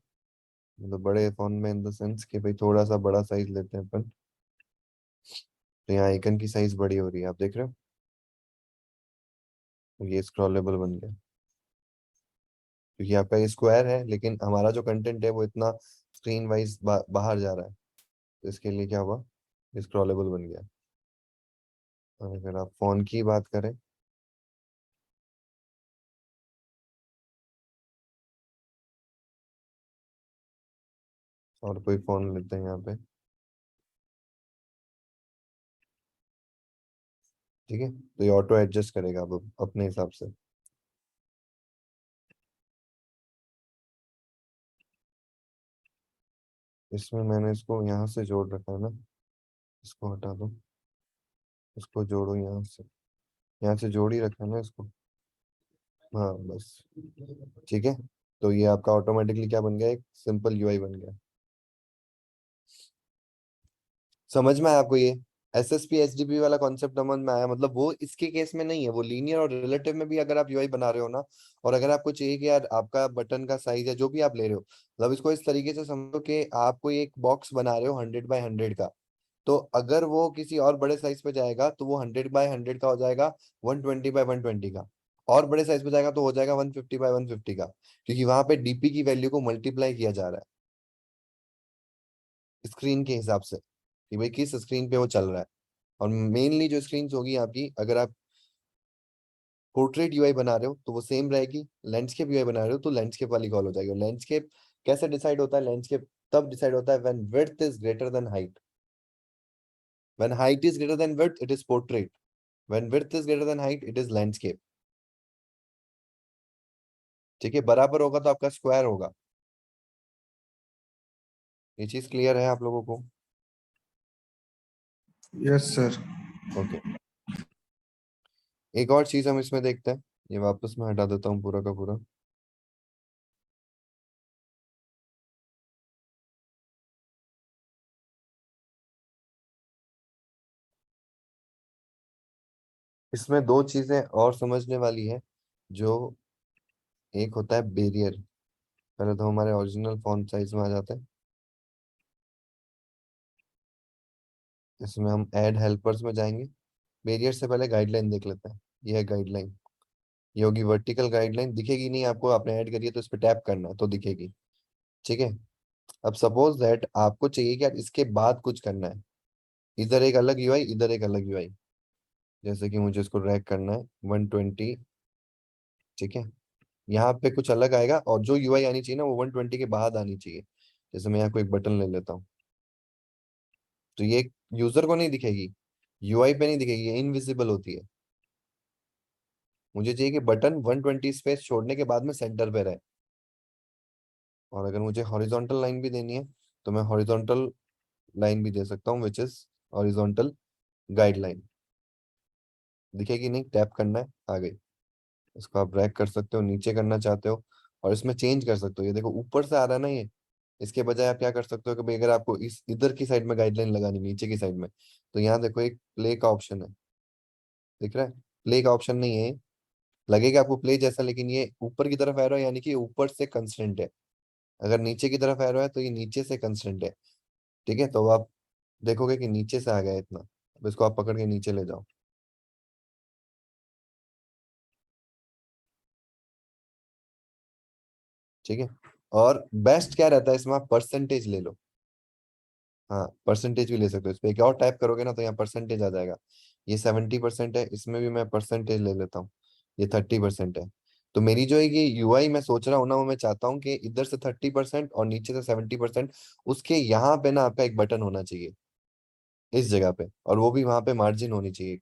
Speaker 1: मतलब बड़े फोन में इन द सेंस कि भाई थोड़ा सा बड़ा साइज लेते हैं अपन। तो यहाँ आइकन की साइज बड़ी हो रही है, आप देख रहे हो, तो ये स्क्रॉलेबल बन गया, क्योंकि आपका ये स्क्वायर है, लेकिन हमारा जो कंटेंट है वो इतना स्क्रीन वाइज बाहर जा रहा है, तो इसके लिए क्या हुआ, स्क्रॉलेबल बन गया। और अगर आप फोन की बात करें, और कोई फोन लेते हैं यहाँ पे, ठीक है, तो ये ऑटो एडजस्ट करेगा अब अपने हिसाब से। इसमें मैंने इसको यहाँ से जोड़ रखा है ना, इसको हटा दो, इसको जोड़ो यहाँ से जोड़ ही रखा है ना इसको। हाँ बस, ठीक है, तो ये आपका ऑटोमेटिकली क्या बन गया, एक सिंपल यूआई बन गया। समझ में आया आपको ये SSP SDP वाला कॉन्सेप्ट समझ में आया, मतलब वो इसके केस में नहीं है, वो लीनियर और रिलेटिव में भी अगर आप यूआई बना रहे हो ना, और अगर आपको चाहिए कि यार आपका बटन का साइज है जो भी आप ले रहे हो, मतलब इसको इस तरीके से समझो कि आप कोई एक बॉक्स बना रहे हो 100 बाय 100 का, तो अगर वो किसी और बड़े साइज पे जाएगा तो वो 100 बाय 100 का हो जाएगा 120 बाय 120 का, और बड़े साइज पे जाएगा तो हो जाएगा 150 बाय 150 का, क्योंकि वहां पे डीपी की वैल्यू को मल्टीप्लाई किया जा रहा है स्क्रीन के हिसाब से, कि भाई किस स्क्रीन पे वो चल रहा है। और मेनली जो स्क्रीन होगी आपकी, अगर आप पोर्ट्रेट यूआई बना रहे हो तो वो सेम रहेगी, लैंडस्केप यूआई बना रहे हो तो लैंडस्केप वाली कॉल हो जाएगी। और लैंडस्केप कैसे डिसाइड होता है? लैंडस्केप तब डिसाइड होता है when width is greater than height. When height is greater than width it is portrait, when width is greater than height it is landscape. ठीक है, बराबर होगा तो आपका स्क्वायर होगा। ये चीज क्लियर है आप लोगों को?
Speaker 4: Yes sir.
Speaker 1: ओके, एक और चीज हम इसमें देखते हैं, ये वापस मैं हटा देता हूँ पूरा का पूरा। इसमें दो चीजें और समझने वाली है, जो एक होता है बैरियर। पहले तो हमारे ओरिजिनल फॉन्ट साइज में आ जाते हैं। इसमें हम ऐड हेल्पर्स में जाएंगे। बैरियर से पहले गाइडलाइन देख लेते हैं। ये है गाइडलाइन, ये होगी वर्टिकल गाइडलाइन। दिखेगी नहीं आपको, आपने ऐड करी है तो इस पर टैप करना है तो दिखेगी। ठीक है, अब सपोज दैट आपको चाहिए कि यार इसके बाद कुछ करना है, इधर एक अलग यूआई, इधर एक अलग यूआई। जैसे कि मुझे इसको ड्रैग करना है 120। ठीक है, यहाँ पे कुछ अलग आएगा और जो यूआई आनी चाहिए ना वो 120 के बाद आनी चाहिए। जैसे मैं यहाँ को एक बटन ले लेता हूँ, तो ये यूजर को नहीं दिखेगी, यूआई पे नहीं दिखेगी, ये इनविजिबल होती है। मुझे चाहिए कि बटन 120 स्पेस छोड़ने के बाद में सेंटर पे रहे। और अगर मुझे हॉरिजॉन्टल लाइन भी देनी है तो मैं हॉरिजॉन्टल लाइन भी दे सकता हूँ, विच इज हॉरिजॉन्टल गाइडलाइन। दिखेगी नहीं, टैप करना है, आ गई। इसको आप ड्रैग कर सकते हो, नीचे करना चाहते हो और इसमें चेंज कर सकते हो। ये देखो ऊपर से आ रहा है ना ये, इसके बजाय आप क्या कर सकते हो कि भाई अगर आपको इस इधर की साइड में गाइडलाइन लगानी, नीचे की साइड में, तो यहाँ देखो एक प्ले का ऑप्शन है, दिख रहा है? प्ले का ऑप्शन नहीं है, लगेगा आपको प्ले जैसा, लेकिन ये ऊपर की तरफ एरो है, यानी कि ऊपर से कंस्ट्रेंट है। अगर नीचे की तरफ एरो है तो ये नीचे से कंस्ट्रेंट है। ठीक है, तो आप देखोगे कि नीचे से आ गया इतना। अब इसको आप पकड़ के नीचे ले जाओ। ठीक है, और बेस्ट क्या रहता है इसमें, आप परसेंटेज ले लो। हाँ, परसेंटेज भी ले सकते हो। इस पे एक और टाइप करोगे ना तो यहाँ परसेंटेज आ जाएगा। ये 70% है, इसमें भी मैं परसेंटेज ले लेता हूँ, ये 30% है। तो मेरी जो है ये यूआई मैं सोच रहा हूँ ना, वो मैं चाहता हूँ कि इधर से 30% और नीचे से 70%, उसके यहाँ पे ना आपका एक बटन होना चाहिए इस जगह पे, और वो भी वहां पे मार्जिन होनी चाहिए।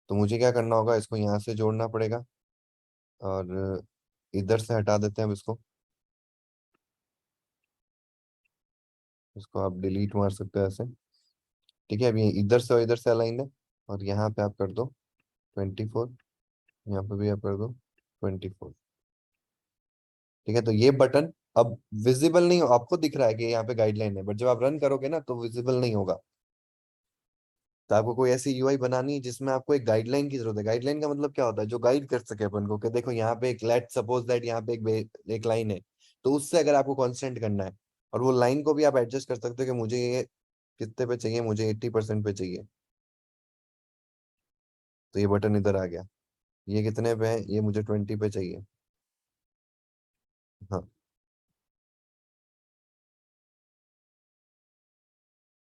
Speaker 1: तो मुझे क्या करना होगा, इसको यहाँ से जोड़ना पड़ेगा और इधर से हटा देते हैं अब इसको। इसको आप डिलीट मार सकते हो ऐसे। ठीक है, अब ये इधर से और इधर से अलाइन है, और यहाँ पे आप कर दो 24, यहाँ पे भी आप कर दो 24। ठीक है, तो ये बटन अब विजिबल नहीं हो, आपको दिख रहा है कि यहाँ पे गाइडलाइन है, बट जब आप रन करोगे ना तो विजिबल नहीं होगा। तो आपको कोई ऐसी यूआई बनानी है जिसमें आपको एक गाइडलाइन की जरूरत है। गाइडलाइन का मतलब क्या होता है, जो गाइड कर सके अपन को कि देखो यहाँ पे एक, लेट सपोज दैट यहाँ पे एक लाइन है, तो उससे अगर आपको कॉन्स्टेंट करना है, और वो लाइन को भी आप एडजस्ट कर सकते हो कि मुझे ये कितने पे चाहिए, मुझे 80% पे चाहिए, तो ये बटन इधर आ गया। ये कितने पे है, ये मुझे 20 पे चाहिए। हाँ,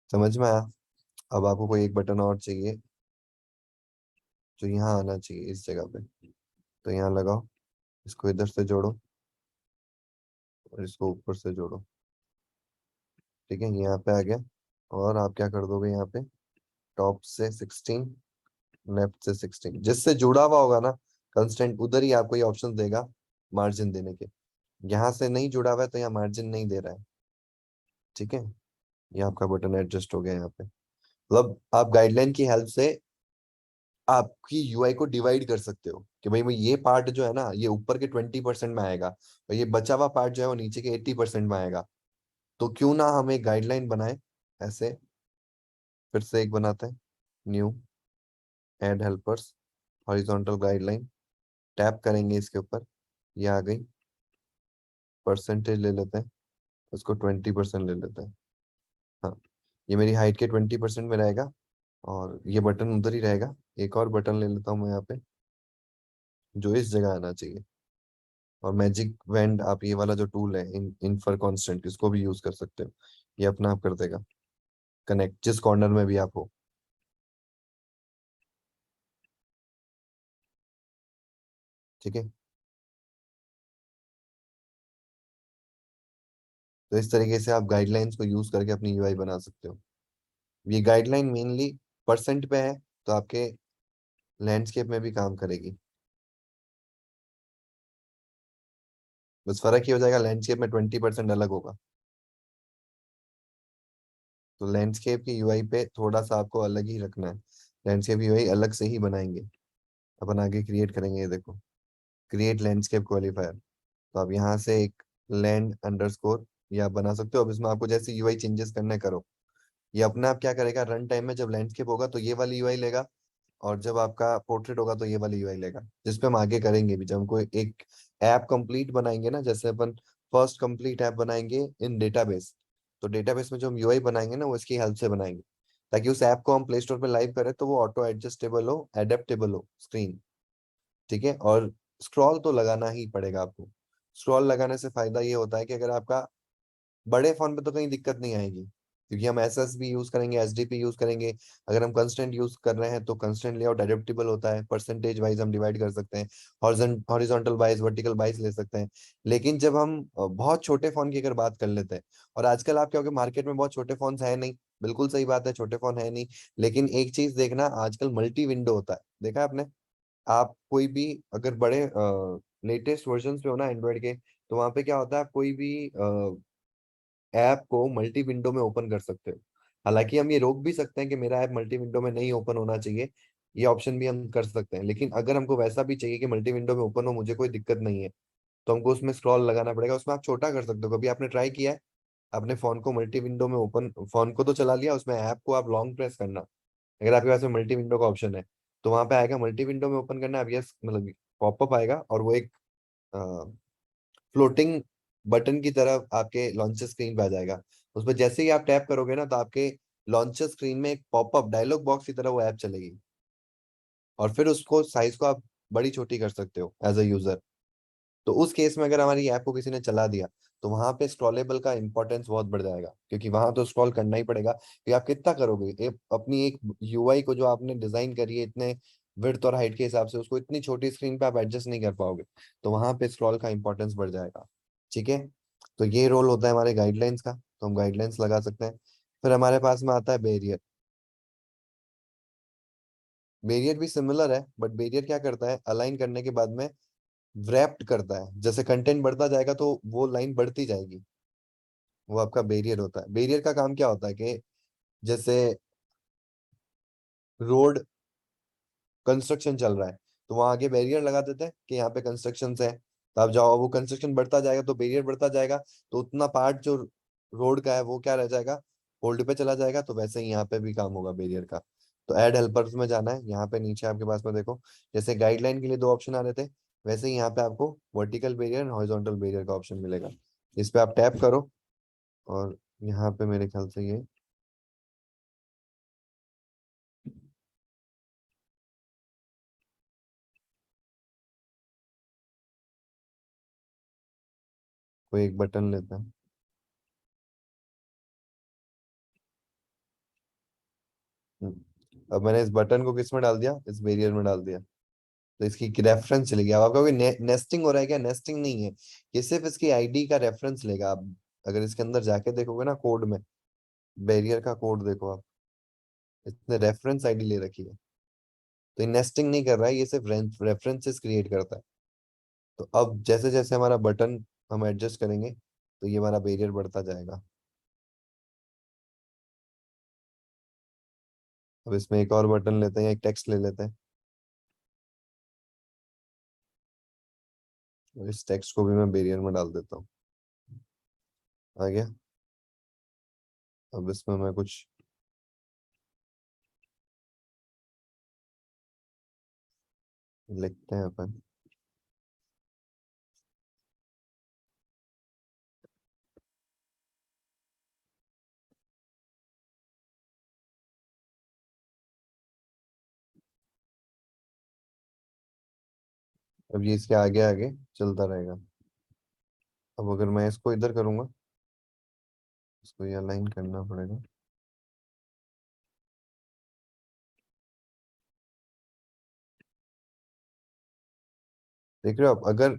Speaker 1: समझ में आया? अब आपको कोई एक बटन और चाहिए जो यहाँ आना चाहिए इस जगह पे, तो यहाँ लगाओ, इसको इधर से जोड़ो और इसको ऊपर से जोड़ो। ठीक है, यहाँ पे आ गया। और आप क्या कर दोगे, यहाँ पे टॉप से 16, लेफ्ट से 16, जिससे जुड़ा हुआ होगा ना कंस्टेंट, उधर ही आपको ये ऑप्शन देगा मार्जिन देने के। यहाँ से नहीं जुड़ा हुआ है तो यहाँ मार्जिन नहीं दे रहा है। ठीक है, ये आपका बटन एडजस्ट हो गया यहाँ पे। मतलब आप गाइडलाइन की हेल्प से आपकी यूआई को डिवाइड कर सकते हो कि भाई मैं ये पार्ट जो है ना ये ऊपर के 20% में आएगा, और ये बचा हुआ पार्ट जो है वो नीचे के 80% में आएगा। तो क्यों ना हम एक गाइडलाइन बनाए ऐसे। फिर से एक बनाते हैं, new, add helpers, horizontal guideline, tap करेंगे इसके ऊपर, ये आ गई। परसेंटेज ले लेते हैं, उसको 20% ले लेते हैं। हाँ, ये मेरी हाइट के 20% में रहेगा, और ये बटन उधर ही रहेगा। एक और बटन ले लेता हूँ मैं यहाँ पे, जो इस जगह आना चाहिए। और मैजिक वेंड, आप ये वाला जो टूल है इनफर कांस्टेंट, इसको भी यूज कर सकते हो। ये अपना आप कर देगा कनेक्ट, जिस कॉर्नर में भी आप हो। ठीक है। तो इस तरीके से आप गाइडलाइंस को यूज करके अपनी यूआई बना सकते हो। ये गाइडलाइन मेनली परसेंट पे है, तो आपके लैंडस्केप में भी काम करेगी। बस फर्क ये हो जाएगा, लैंडस्केप में 20% अलग होगा। तो लैंडस्केप की यूआई पे थोड़ा सा आपको अलग ही रखना है। लैंडस्केप की यूआई अलग से ही बनाएंगे। अपन आगे क्रिएट करेंगे, ये देखो, क्रिएट लैंडस्केप क्वालिफायर। तो आप यहाँ से एक लैंड अंडरस्कोर या बना सकते हो। अब इसमें आपको जैसे यूआई चेंजेस करने करो, ये अपने आप क्या करेगा, रन टाइम में जब लैंडस्केप होगा तो ये वाली यूआई लेगा, और जब आपका पोर्ट्रेट होगा तो ये वाली यूआई लेगा, जिसपे हम आगे करेंगे भी। जब हमको एक ऐप कंप्लीट बनाएंगे ना, जैसे अपन फर्स्ट कंप्लीट ऐप बनाएंगे इन डेटाबेस, तो डेटाबेस में जो हम यूआई बनाएंगे ना, वो इसकी हेल्प से बनाएंगे, ताकि उस ऐप को हम प्ले स्टोर पे लाइव करें तो वो ऑटो एडजस्टेबल हो, एडेप्टेबल हो स्क्रीन। ठीक है। और स्क्रॉल तो लगाना ही पड़ेगा आपको। स्क्रॉल लगाने से फायदा ये होता है कि अगर आपका बड़े फोन पे तो कहीं दिक्कत नहीं आएगी, क्योंकि हम एसएसबी यूज करेंगे, एसडीपी यूज करेंगे। अगर हम कंस्टेंट यूज कर रहे हैं तो कंस्टेंट लेआउट एडेप्टेबल होता है, परसेंटेज वाइज हम डिवाइड कर सकते हैं, हॉरिजॉन्टल बाइस, वर्टिकल बाइस ले सकते हैं। लेकिन जब हम बहुत छोटे फोन की अगर बात कर लेते हैं, और आजकल आप क्या मार्केट में बहुत छोटे फोन है नहीं, बिल्कुल सही बात है, छोटे फोन है नहीं। लेकिन एक चीज देखना, आजकल मल्टी विंडो होता है, देखा है आपने? आप कोई भी अगर बड़े लेटेस्ट वर्जन पे हो ना एंड्रॉइड के, तो वहां पे क्या होता है, आप कोई भी ऐप को मल्टी विंडो में ओपन कर सकते हो। हालांकि हम ये रोक भी सकते हैं कि मेरा ऐप मल्टी विंडो में नहीं ओपन होना चाहिए, ये ऑप्शन भी हम कर सकते हैं। लेकिन अगर हमको वैसा भी चाहिए कि मल्टी विंडो में ओपन हो, मुझे कोई दिक्कत नहीं है, तो हमको उसमें स्क्रॉल लगाना पड़ेगा। उसमें आप छोटा कर सकते हो। कभी आपने ट्राई किया है अपने फोन को मल्टी विंडो में ओपन, फोन को तो चला लिया, उसमें ऐप को आप लॉन्ग प्रेस करना, अगर आपके पास में मल्टी विंडो का ऑप्शन है, तो वहां पे आएगा मल्टी विंडो में ओपन करना, अब यस मतलब पॉपअप आएगा, और वो एक फ्लोटिंग बटन की तरह आपके लॉन्चर स्क्रीन पे आ जाएगा। उस पर जैसे ही आप टैप करोगे ना, तो आपके लॉन्चर स्क्रीन में एक पॉपअप डायलॉग बॉक्स की तरह वो ऐप चलेगी, और फिर उसको साइज को आप बड़ी छोटी कर सकते हो एज अ यूजर। तो उस केस में अगर हमारी ऐप को किसी ने चला दिया, तो वहां पे स्क्रॉलेबल का इंपॉर्टेंस बहुत बढ़ जाएगा, क्योंकि वहां तो स्क्रॉल करना ही पड़ेगा, कि आप कितना करोगे अपनी एक यूआई को जो आपने डिजाइन करी है इतने विड्थ और हाइट के हिसाब से, उसको इतनी छोटी स्क्रीन पे आप एडजस्ट नहीं कर पाओगे, तो वहां पे स्क्रॉल का इंपॉर्टेंस बढ़ जाएगा। ठीक है। तो ये रोल होता है हमारे गाइडलाइंस का, तो हम गाइडलाइंस लगा सकते हैं। फिर हमारे पास में आता है बैरियर। बैरियर भी सिमिलर है, बट बैरियर क्या करता है, अलाइन करने के बाद में व्रैप्ड करता है, जैसे कंटेंट बढ़ता जाएगा तो वो लाइन बढ़ती जाएगी, वो आपका बैरियर होता है। बैरियर का काम क्या होता है कि जैसे रोड कंस्ट्रक्शन चल रहा है, तो वहां आगे बैरियर लगा देते हैं कि यहाँ पे कंस्ट्रक्शन है, तो आप जाओ, वो कंस्ट्रक्शन बढ़ता जाएगा तो बैरियर बढ़ता जाएगा, तो उतना पार्ट जो रोड का है वो क्या रह जाएगा, होल्ड पे चला जाएगा। तो वैसे ही यहाँ पे भी काम होगा बैरियर का। तो ऐड हेल्पर्स में जाना है, यहाँ पे नीचे आपके पास में देखो, जैसे गाइडलाइन के लिए दो ऑप्शन आ रहे थे, वैसे ही यहाँ पे आपको वर्टिकल बैरियर, हॉरिजॉन्टल बैरियर का ऑप्शन मिलेगा। इस पे आप टैप करो, और यहाँ पे मेरे ख्याल से ये कोई एक बटन लेता है। अब मैंने इस बटन को किस में डाल दिया, इस बैरियर में डाल दिया, तो इसकी रेफरेंस चलेगी। अब आपका कोई नेस्टिंग हो रहा है क्या? नेस्टिंग नहीं है, ये सिर्फ इसकी आईडी का रेफरेंस लेगा। आप अगर इसके अंदर जाके देखोगे ना, कोड में बैरियर का कोड देखो आप, इसने रेफरेंस आईडी ले रखी है, तो ये नेस्टिंग नहीं कर रहा है, ये सिर्फ रेफरेंसेस क्रिएट करता है। तो अब जैसे जैसे हमारा बटन हम एडजस्ट करेंगे, तो ये हमारा बैरियर बढ़ता जाएगा। अब इसमें एक और बटन लेते हैं, एक टेक्स्ट ले लेते हैं, और इस टेक्स्ट को भी मैं बैरियर में डाल देता हूँ। आ गया। अब इसमें मैं कुछ लिखते हैं अपन। अब ये इसके आगे आगे चलता रहेगा। अब अगर मैं इसको इधर करूंगा, इसको ये अलाइन करना पड़ेगा। देख रहे हो आप, अगर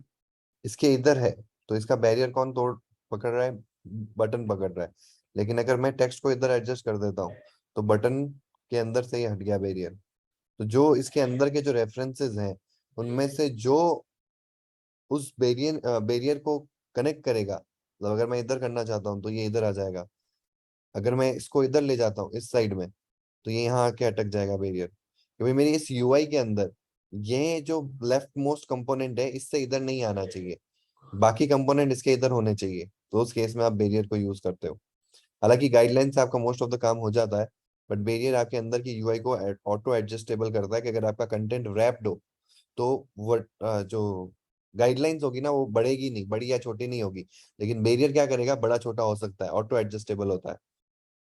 Speaker 1: इसके इधर है तो इसका बैरियर कौन तोड़ पकड़ रहा है, बटन पकड़ रहा है। लेकिन अगर मैं टेक्स्ट को इधर एडजस्ट कर देता हूँ तो बटन के अंदर से ही हट गया बैरियर। तो जो इसके अंदर के जो रेफरेंसेस हैं उनमें से जो उस बैरियर को कनेक्ट करेगा, मतलब अगर मैं इधर करना चाहता हूँ तो ये इधर आ जाएगा, अगर मैं इसको इधर ले जाता हूँ इस साइड में तो ये यहाँ आके अटक जाएगा बैरियर, क्योंकि मेरी इस यूआई के अंदर ये जो लेफ्ट मोस्ट कंपोनेंट है इससे इधर नहीं आना चाहिए, बाकी कंपोनेंट इसके इधर होने चाहिए। तो उस केस में आप बैरियर को यूज करते हो। हालांकि गाइडलाइन से आपका मोस्ट ऑफ द काम हो जाता है, बट बैरियर आपके अंदर की यूआई को ऑटो एडजस्टेबल करता है कि अगर आपका कंटेंट रैप्ड हो तो वो जो गाइडलाइंस होगी ना वो बढ़ेगी नहीं, बड़ी या छोटी नहीं होगी। लेकिन बैरियर क्या करेगा, बड़ा छोटा हो सकता है, ऑटो एडजस्टेबल होता है।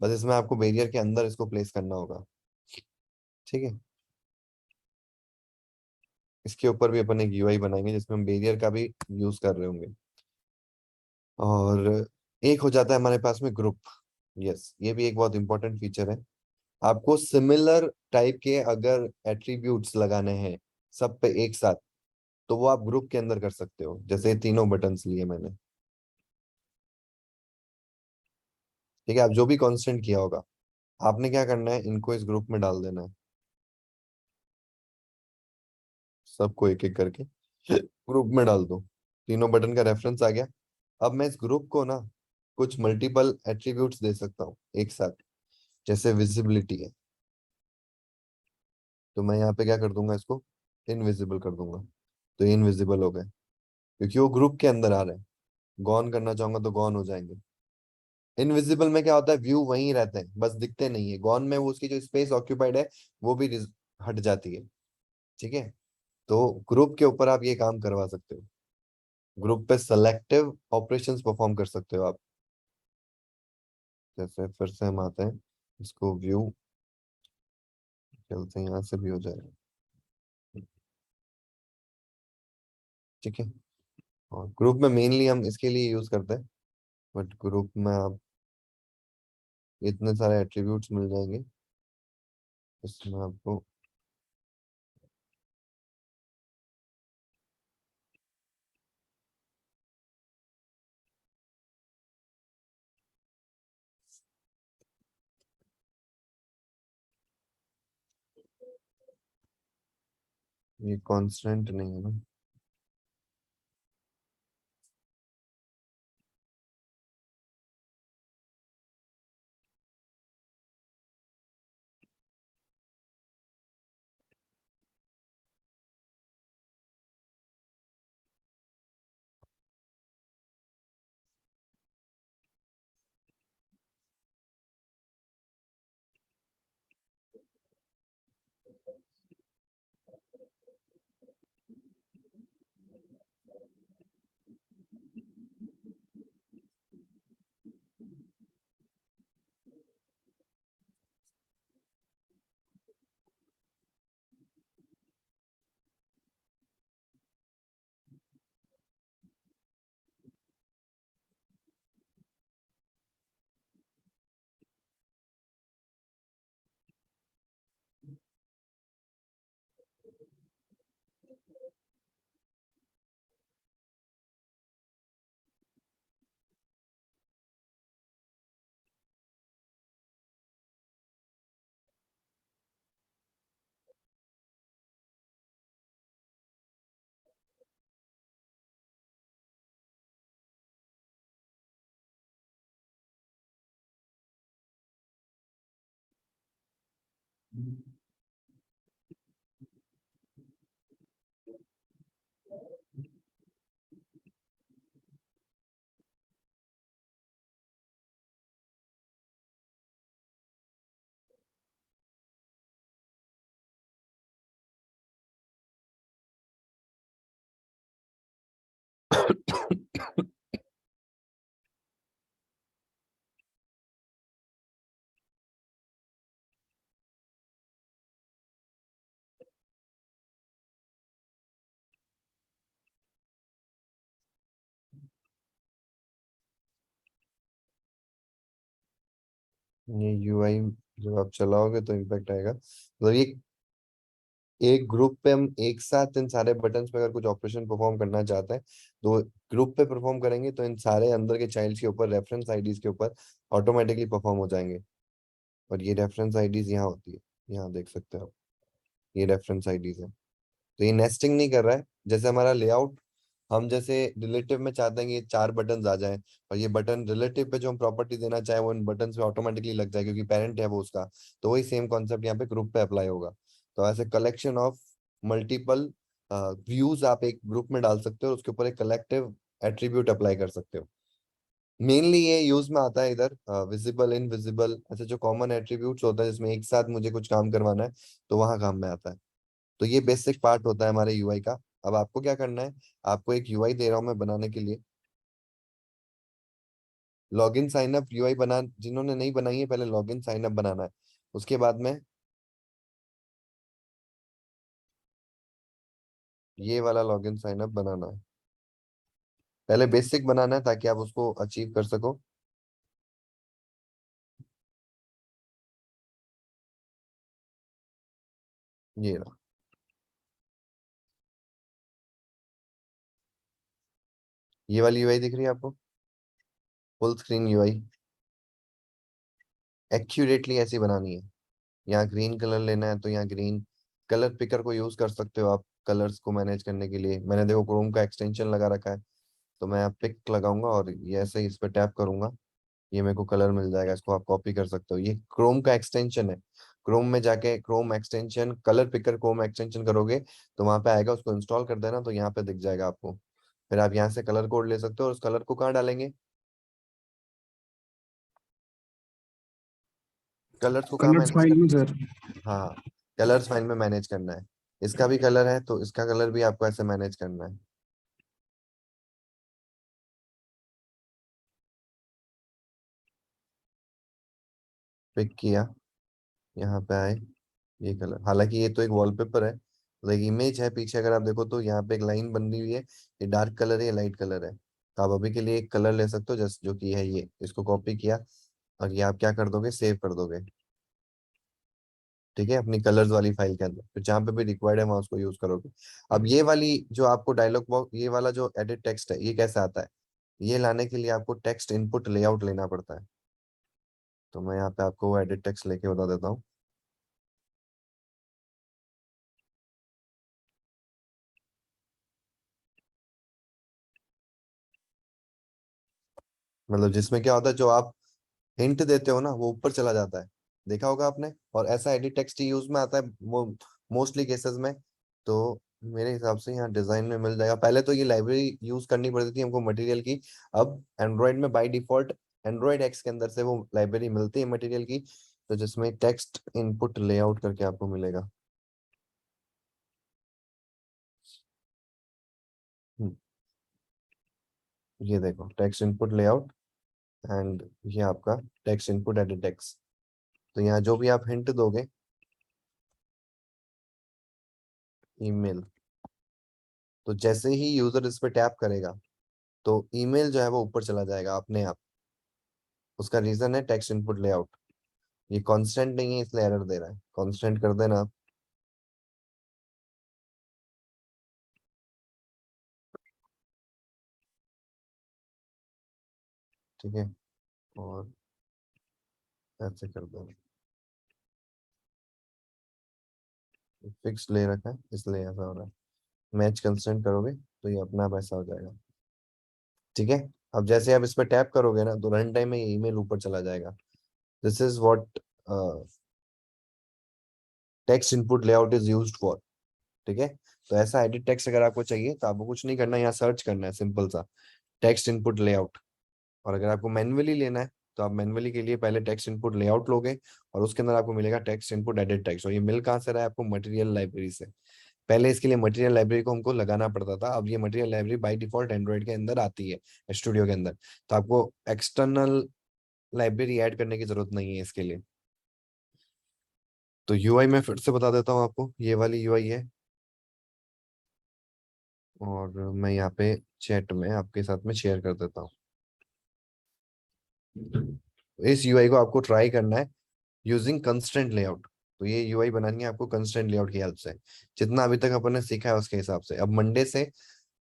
Speaker 1: बस इसमें आपको बैरियर के अंदर इसको प्लेस करना होगा। ठीक है, इसके ऊपर भी अपन एक यूआई बनाएंगे जिसमें हम बैरियर का भी यूज कर रहे होंगे। और एक हो जाता है हमारे पास में ग्रुप। यस, ये भी एक बहुत इंपॉर्टेंट फीचर है। आपको सिमिलर टाइप के अगर एट्रीब्यूट्स लगाने हैं सब पे एक साथ, तो वो आप ग्रुप के अंदर कर सकते हो। जैसे ये तीनों बटन्स लिए मैंने, ठीक है, आप जो भी कांस्टेंट किया होगा आपने क्या करना है, इनको इस ग्रुप में डाल देना है, सबको एक एक करके ग्रुप में डाल दो। तीनों बटन का रेफरेंस आ गया। अब मैं इस ग्रुप को ना कुछ मल्टीपल एट्रीब्यूट्स दे सकता हूँ एक साथ। जैसे विजिबिलिटी है, तो मैं यहाँ पे क्या कर दूंगा, इसको इनविजिबल कर दूंगा, तो ये इनविजिबल हो गए क्योंकि वो ग्रुप के अंदर आ रहे हैं। गॉन करना चाहूंगा तो गॉन हो जाएंगे। इनविजिबल में क्या होता है, व्यू वहीं रहते हैं, बस दिखते नहीं है। गॉन में वो उसकी जो स्पेस ऑक्यूपाइड है वो भी हट जाती है। ठीक है, तो ग्रुप के ऊपर आप ये काम करवा सकते हो, ग्रुप पे सेलेक्टिव ऑपरेशंस परफॉर्म कर सकते हो आप। जैसे फिर से हम आते हैं, इसको व्यू चलते हैं, यहाँ से भी हो जाएगा। ठीक है, और ग्रुप में मेनली हम इसके लिए यूज करते हैं, बट ग्रुप में आप इतने सारे एट्रीब्यूट्स मिल जाएंगे, इसमें आपको ये कांस्टेंट नहीं है ना। ये यूआई जब आप चलाओगे तो इम्पैक्ट आएगा, मतलब ये एक ग्रुप पे हम एक साथ इन सारे बटन्स पे अगर कुछ ऑपरेशन परफॉर्म करना चाहते हैं तो ग्रुप पे परफॉर्म करेंगे, तो इन सारे अंदर के चाइल्ड के ऊपर रेफरेंस आईडीज के ऊपर ऑटोमेटिकली परफॉर्म हो जाएंगे। और ये रेफरेंस आईडीज यहाँ होती है, यहाँ देख सकते हो आप, ये रेफरेंस आईडीज है। तो ये नेस्टिंग नहीं कर रहा है, जैसे हमारा लेआउट हम जैसे रिलेटिव में चाहते हैं कि ये 4 बटन आ जाएं, और ये बटन रिलेटिव पे जो हम प्रॉपर्टी देना चाहे वो इन बटन पे ऑटोमेटिकली लग जाए क्योंकि पेरेंट है वो उसका। तो वही सेम कॉन्सेप्ट यहाँ पे ग्रुप पे अप्लाई होगा। तो ऐसे कलेक्शन ऑफ मल्टीपल व्यूज आप एक ग्रुप में डाल सकते हो, और उसके ऊपर एक कलेक्टिव एट्रीब्यूट अप्लाई कर सकते हो। मेनली ये यूज में आता है इधर विजिबल इनविजिबल, ऐसे जो कॉमन एट्रीब्यूट्स होता है जिसमें एक साथ मुझे कुछ काम करवाना है, तो वहां काम में आता है। तो ये बेसिक पार्ट होता है हमारे यूआई का। अब आपको क्या करना है, आपको एक यूआई दे रहा हूं मैं बनाने के लिए। लॉगिन साइन अप यूआई बना, जिन्होंने नहीं बनाई है पहले लॉगिन साइन अप बनाना है। उसके बाद में ये वाला लॉगिन साइन अप बनाना है। पहले बेसिक बनाना है ताकि आप उसको अचीव कर सको। ये रहा, ये वाली यूआई दिख रही है आपको, फुल स्क्रीन यूआई। एक्यूरेटली ऐसी बनानी है। यहाँ ग्रीन कलर लेना है तो यहाँ ग्रीन कलर पिकर को यूज कर सकते हो आप कलर्स को मैनेज करने के लिए। मैंने देखो क्रोम का एक्सटेंशन लगा रखा है, तो मैं पिक लगाऊंगा और ये ऐसे ही इस पे टैप करूंगा, ये मेरे को कलर मिल जाएगा। इसको आप कॉपी कर सकते हो, ये क्रोम का एक्सटेंशन है। क्रोम में जाके Chrome extension colour picker Chrome extension करोगे तो वहां पे आएगा, उसको इंस्टॉल कर देना तो यहाँ पे दिख जाएगा आपको। फिर आप यहाँ से कलर कोड ले सकते हो, और उस कलर को कहाँ डालेंगे, कलर्स को कहाँ
Speaker 4: कलर्स
Speaker 1: मैनेज
Speaker 4: फाइल में
Speaker 1: करना
Speaker 4: सर।
Speaker 1: है। हाँ, कलर्स फाइल में मैनेज करना है। इसका भी कलर है तो इसका कलर भी आपको ऐसे मैनेज करना है। पिक किया, यहाँ पे आए, ये कलर, हालांकि ये तो एक वॉलपेपर है, तो एक इमेज है पीछे अगर आप देखो तो यहाँ पे एक लाइन बनी हुई है, ये डार्क कलर है ये लाइट कलर है। तो आप अभी के लिए एक कलर ले सकते हो जस्ट जो कि है ये, इसको कॉपी किया और ये आप क्या कर दोगे, सेव कर दोगे। ठीक है, अपनी कलर्स वाली फाइल के अंदर, फिर जहाँ पे भी रिक्वायर्ड है वहां उसको यूज करोगे। अब ये वाली जो आपको डायलॉग बॉक्स, ये वाला जो एडिट टेक्स्ट है ये कैसे आता है, ये लाने के लिए आपको टेक्स्ट इनपुट लेआउट लेना पड़ता है। तो मैं यहाँ पे आपको वो एडिट टेक्स्ट लेके बता देता हूँ। मतलब जिसमें क्या होता है, जो आप हिंट देते हो ना वो ऊपर चला जाता है, देखा होगा आपने। और ऐसा एडिट टेक्स्ट यूज में आता है मोस्टली केसेस में। तो मेरे हिसाब से यहाँ डिजाइन में मिल जाएगा। पहले तो ये लाइब्रेरी यूज करनी पड़ती थी हमको मटेरियल की, अब एंड्रॉयड में बाय डिफॉल्ट एंड्रॉयड एक्स के अंदर से वो लाइब्रेरी मिलती है मटेरियल की, तो जिसमें टेक्स्ट इनपुट लेआउट करके आपको मिलेगा। हम्म, ये देखो टेक्स्ट इनपुट लेआउट, एंड ये आपका टेक्स्ट इनपुट एडिट टेक्स्ट। तो यहाँ जो भी आप हिंट दोगे, ईमेल, तो जैसे ही यूजर इस पे टैप करेगा तो ईमेल जो है वो ऊपर चला जाएगा अपने आप। उसका रीजन है टेक्स्ट इनपुट लेआउट, ये कांस्टेंट नहीं है इसलिए एरर दे रहा है, कांस्टेंट कर देना आप। ठीक है, और ऐसे कर देना, फिक्स ले रखा है इसलिए ऐसा हो रहा है। मैच कंस्टेंट करोगे तो ये अपना आप ऐसा हो जाएगा। ठीक है, अब जैसे आप इस पे टैप करोगे ना तो रन टाइम में ये ईमेल ऊपर चला जाएगा। This is what text input layout is used for. ठीक है, तो ऐसा एडिट टेक्स्ट अगर आपको चाहिए तो आपको कुछ नहीं करना है, यहाँ सर्च करना है सिंपल सा टेक्स्ट इनपुट लेआउट। और अगर आपको मैन्युअली लेना है तो आप मैन्युअली के लिए पहले टेक्स्ट इनपुट लेआउट लोगे, और उसके अंदर आपको मिलेगा टेक्स्ट इनपुट एडिट टेक्स्ट। और ये मिल कहाँ से रहा है आपको, मटेरियल लाइब्रेरी से। पहले इसके लिए मटेरियल लाइब्रेरी को हमको लगाना पड़ता था, अब ये material library by default Android के अंदर आती है स्टूडियो के अंदर। तो आपको एक्सटर्नल लाइब्रेरी ऐड करने की जरूरत नहीं है इसके लिए। तो यूआई मैं फिर से बता देता हूँ आपको, ये वाली यूआई है। और मैं यहाँ पे चैट में आपके साथ में शेयर कर देता हूँ। इस यूआई को आपको ट्राई करना है यूजिंग कंस्ट्रेंट लेआउट। तो ये यूआई बनानी है आपको कंस्ट्रेंट लेआउट की हेल्प से, जितना अभी तक अपन ने सीखा है उसके हिसाब से। अब मंडे से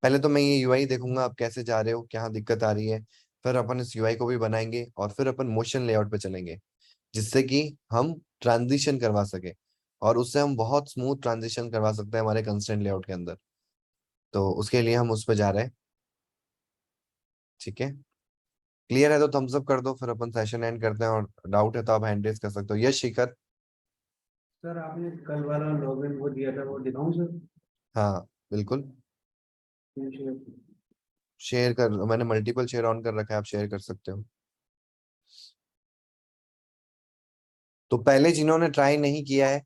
Speaker 1: पहले तो मैं ये यूआई देखूंगा आप कैसे जा रहे हो, क्या दिक्कत आ रही है, फिर अपन इस यूआई को भी बनाएंगे और फिर अपन मोशन लेआउट पे चलेंगे, जिससे कि हम ट्रांजिशन करवा सके और उससे हम बहुत स्मूथ ट्रांजिशन करवा सकते हैं हमारे कंस्ट्रेंट लेआउट के अंदर। तो उसके लिए हम उस पर जा रहे हैं। ठीक है, क्लियर है तो थम्स अप कर दो, फिर अपन सेशन एंड करते हैं, और डाउट है तो आप हैंड रेज कर सकते हो। यस शिखर।
Speaker 4: सर आपने कल वाला लॉगिन वो दिया था, वो दिखाऊं सर?
Speaker 1: हाँ बिल्कुल,
Speaker 4: मुझे-
Speaker 1: शेयर कर, मैंने मल्टीपल शेयर ऑन कर रखा है, आप शेयर कर सकते हो। तो पहले जिन्होंने ट्राई नहीं किया है,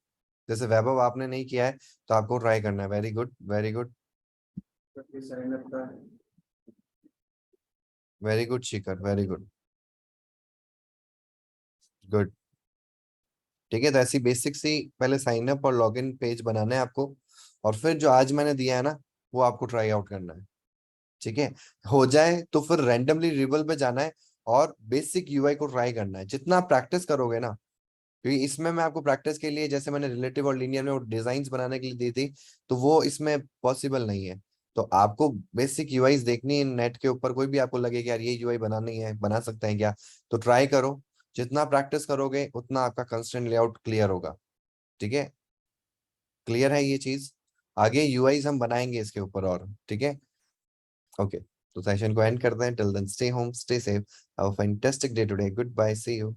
Speaker 1: जैसे वैभव आपने नहीं किया है, तो आपको ट्राई करना है। Very good, very good,
Speaker 4: sign up का
Speaker 1: very good Shikhar, very good, good. ठीक है, तो ऐसी बेसिक सी पहले साइन अप और लॉगिन पेज बनाना है आपको, और फिर जो आज मैंने दिया है ना, वो आपको ट्राई आउट करना है। ठीक है, हो जाए तो फिर रैंडमली रिबल पे जाना है और बेसिक यूआई को ट्राई करना है। जितना आप प्रैक्टिस करोगे ना, क्योंकि इसमें मैं आपको प्रैक्टिस के लिए, जैसे मैंने रिलेटिव और लीनियर में वो डिजाइन बनाने के लिए दी थी, तो वो इसमें पॉसिबल नहीं है। तो आपको बेसिक यूआईज देखनी है नेट के ऊपर, कोई भी आपको लगे कि यार ये यूआई बनानी है, बना सकते हैं क्या, तो ट्राई करो। जितना प्रैक्टिस करोगे उतना आपका कंस्ट्रेंट लेआउट क्लियर होगा। ठीक है, क्लियर है ये चीज। आगे यूआईज हम बनाएंगे इसके ऊपर और। ठीक है, ओके, तो सेशन को एंड करते हैं। Till then stay home, stay safe, have a fantastic day today, goodbye, see you.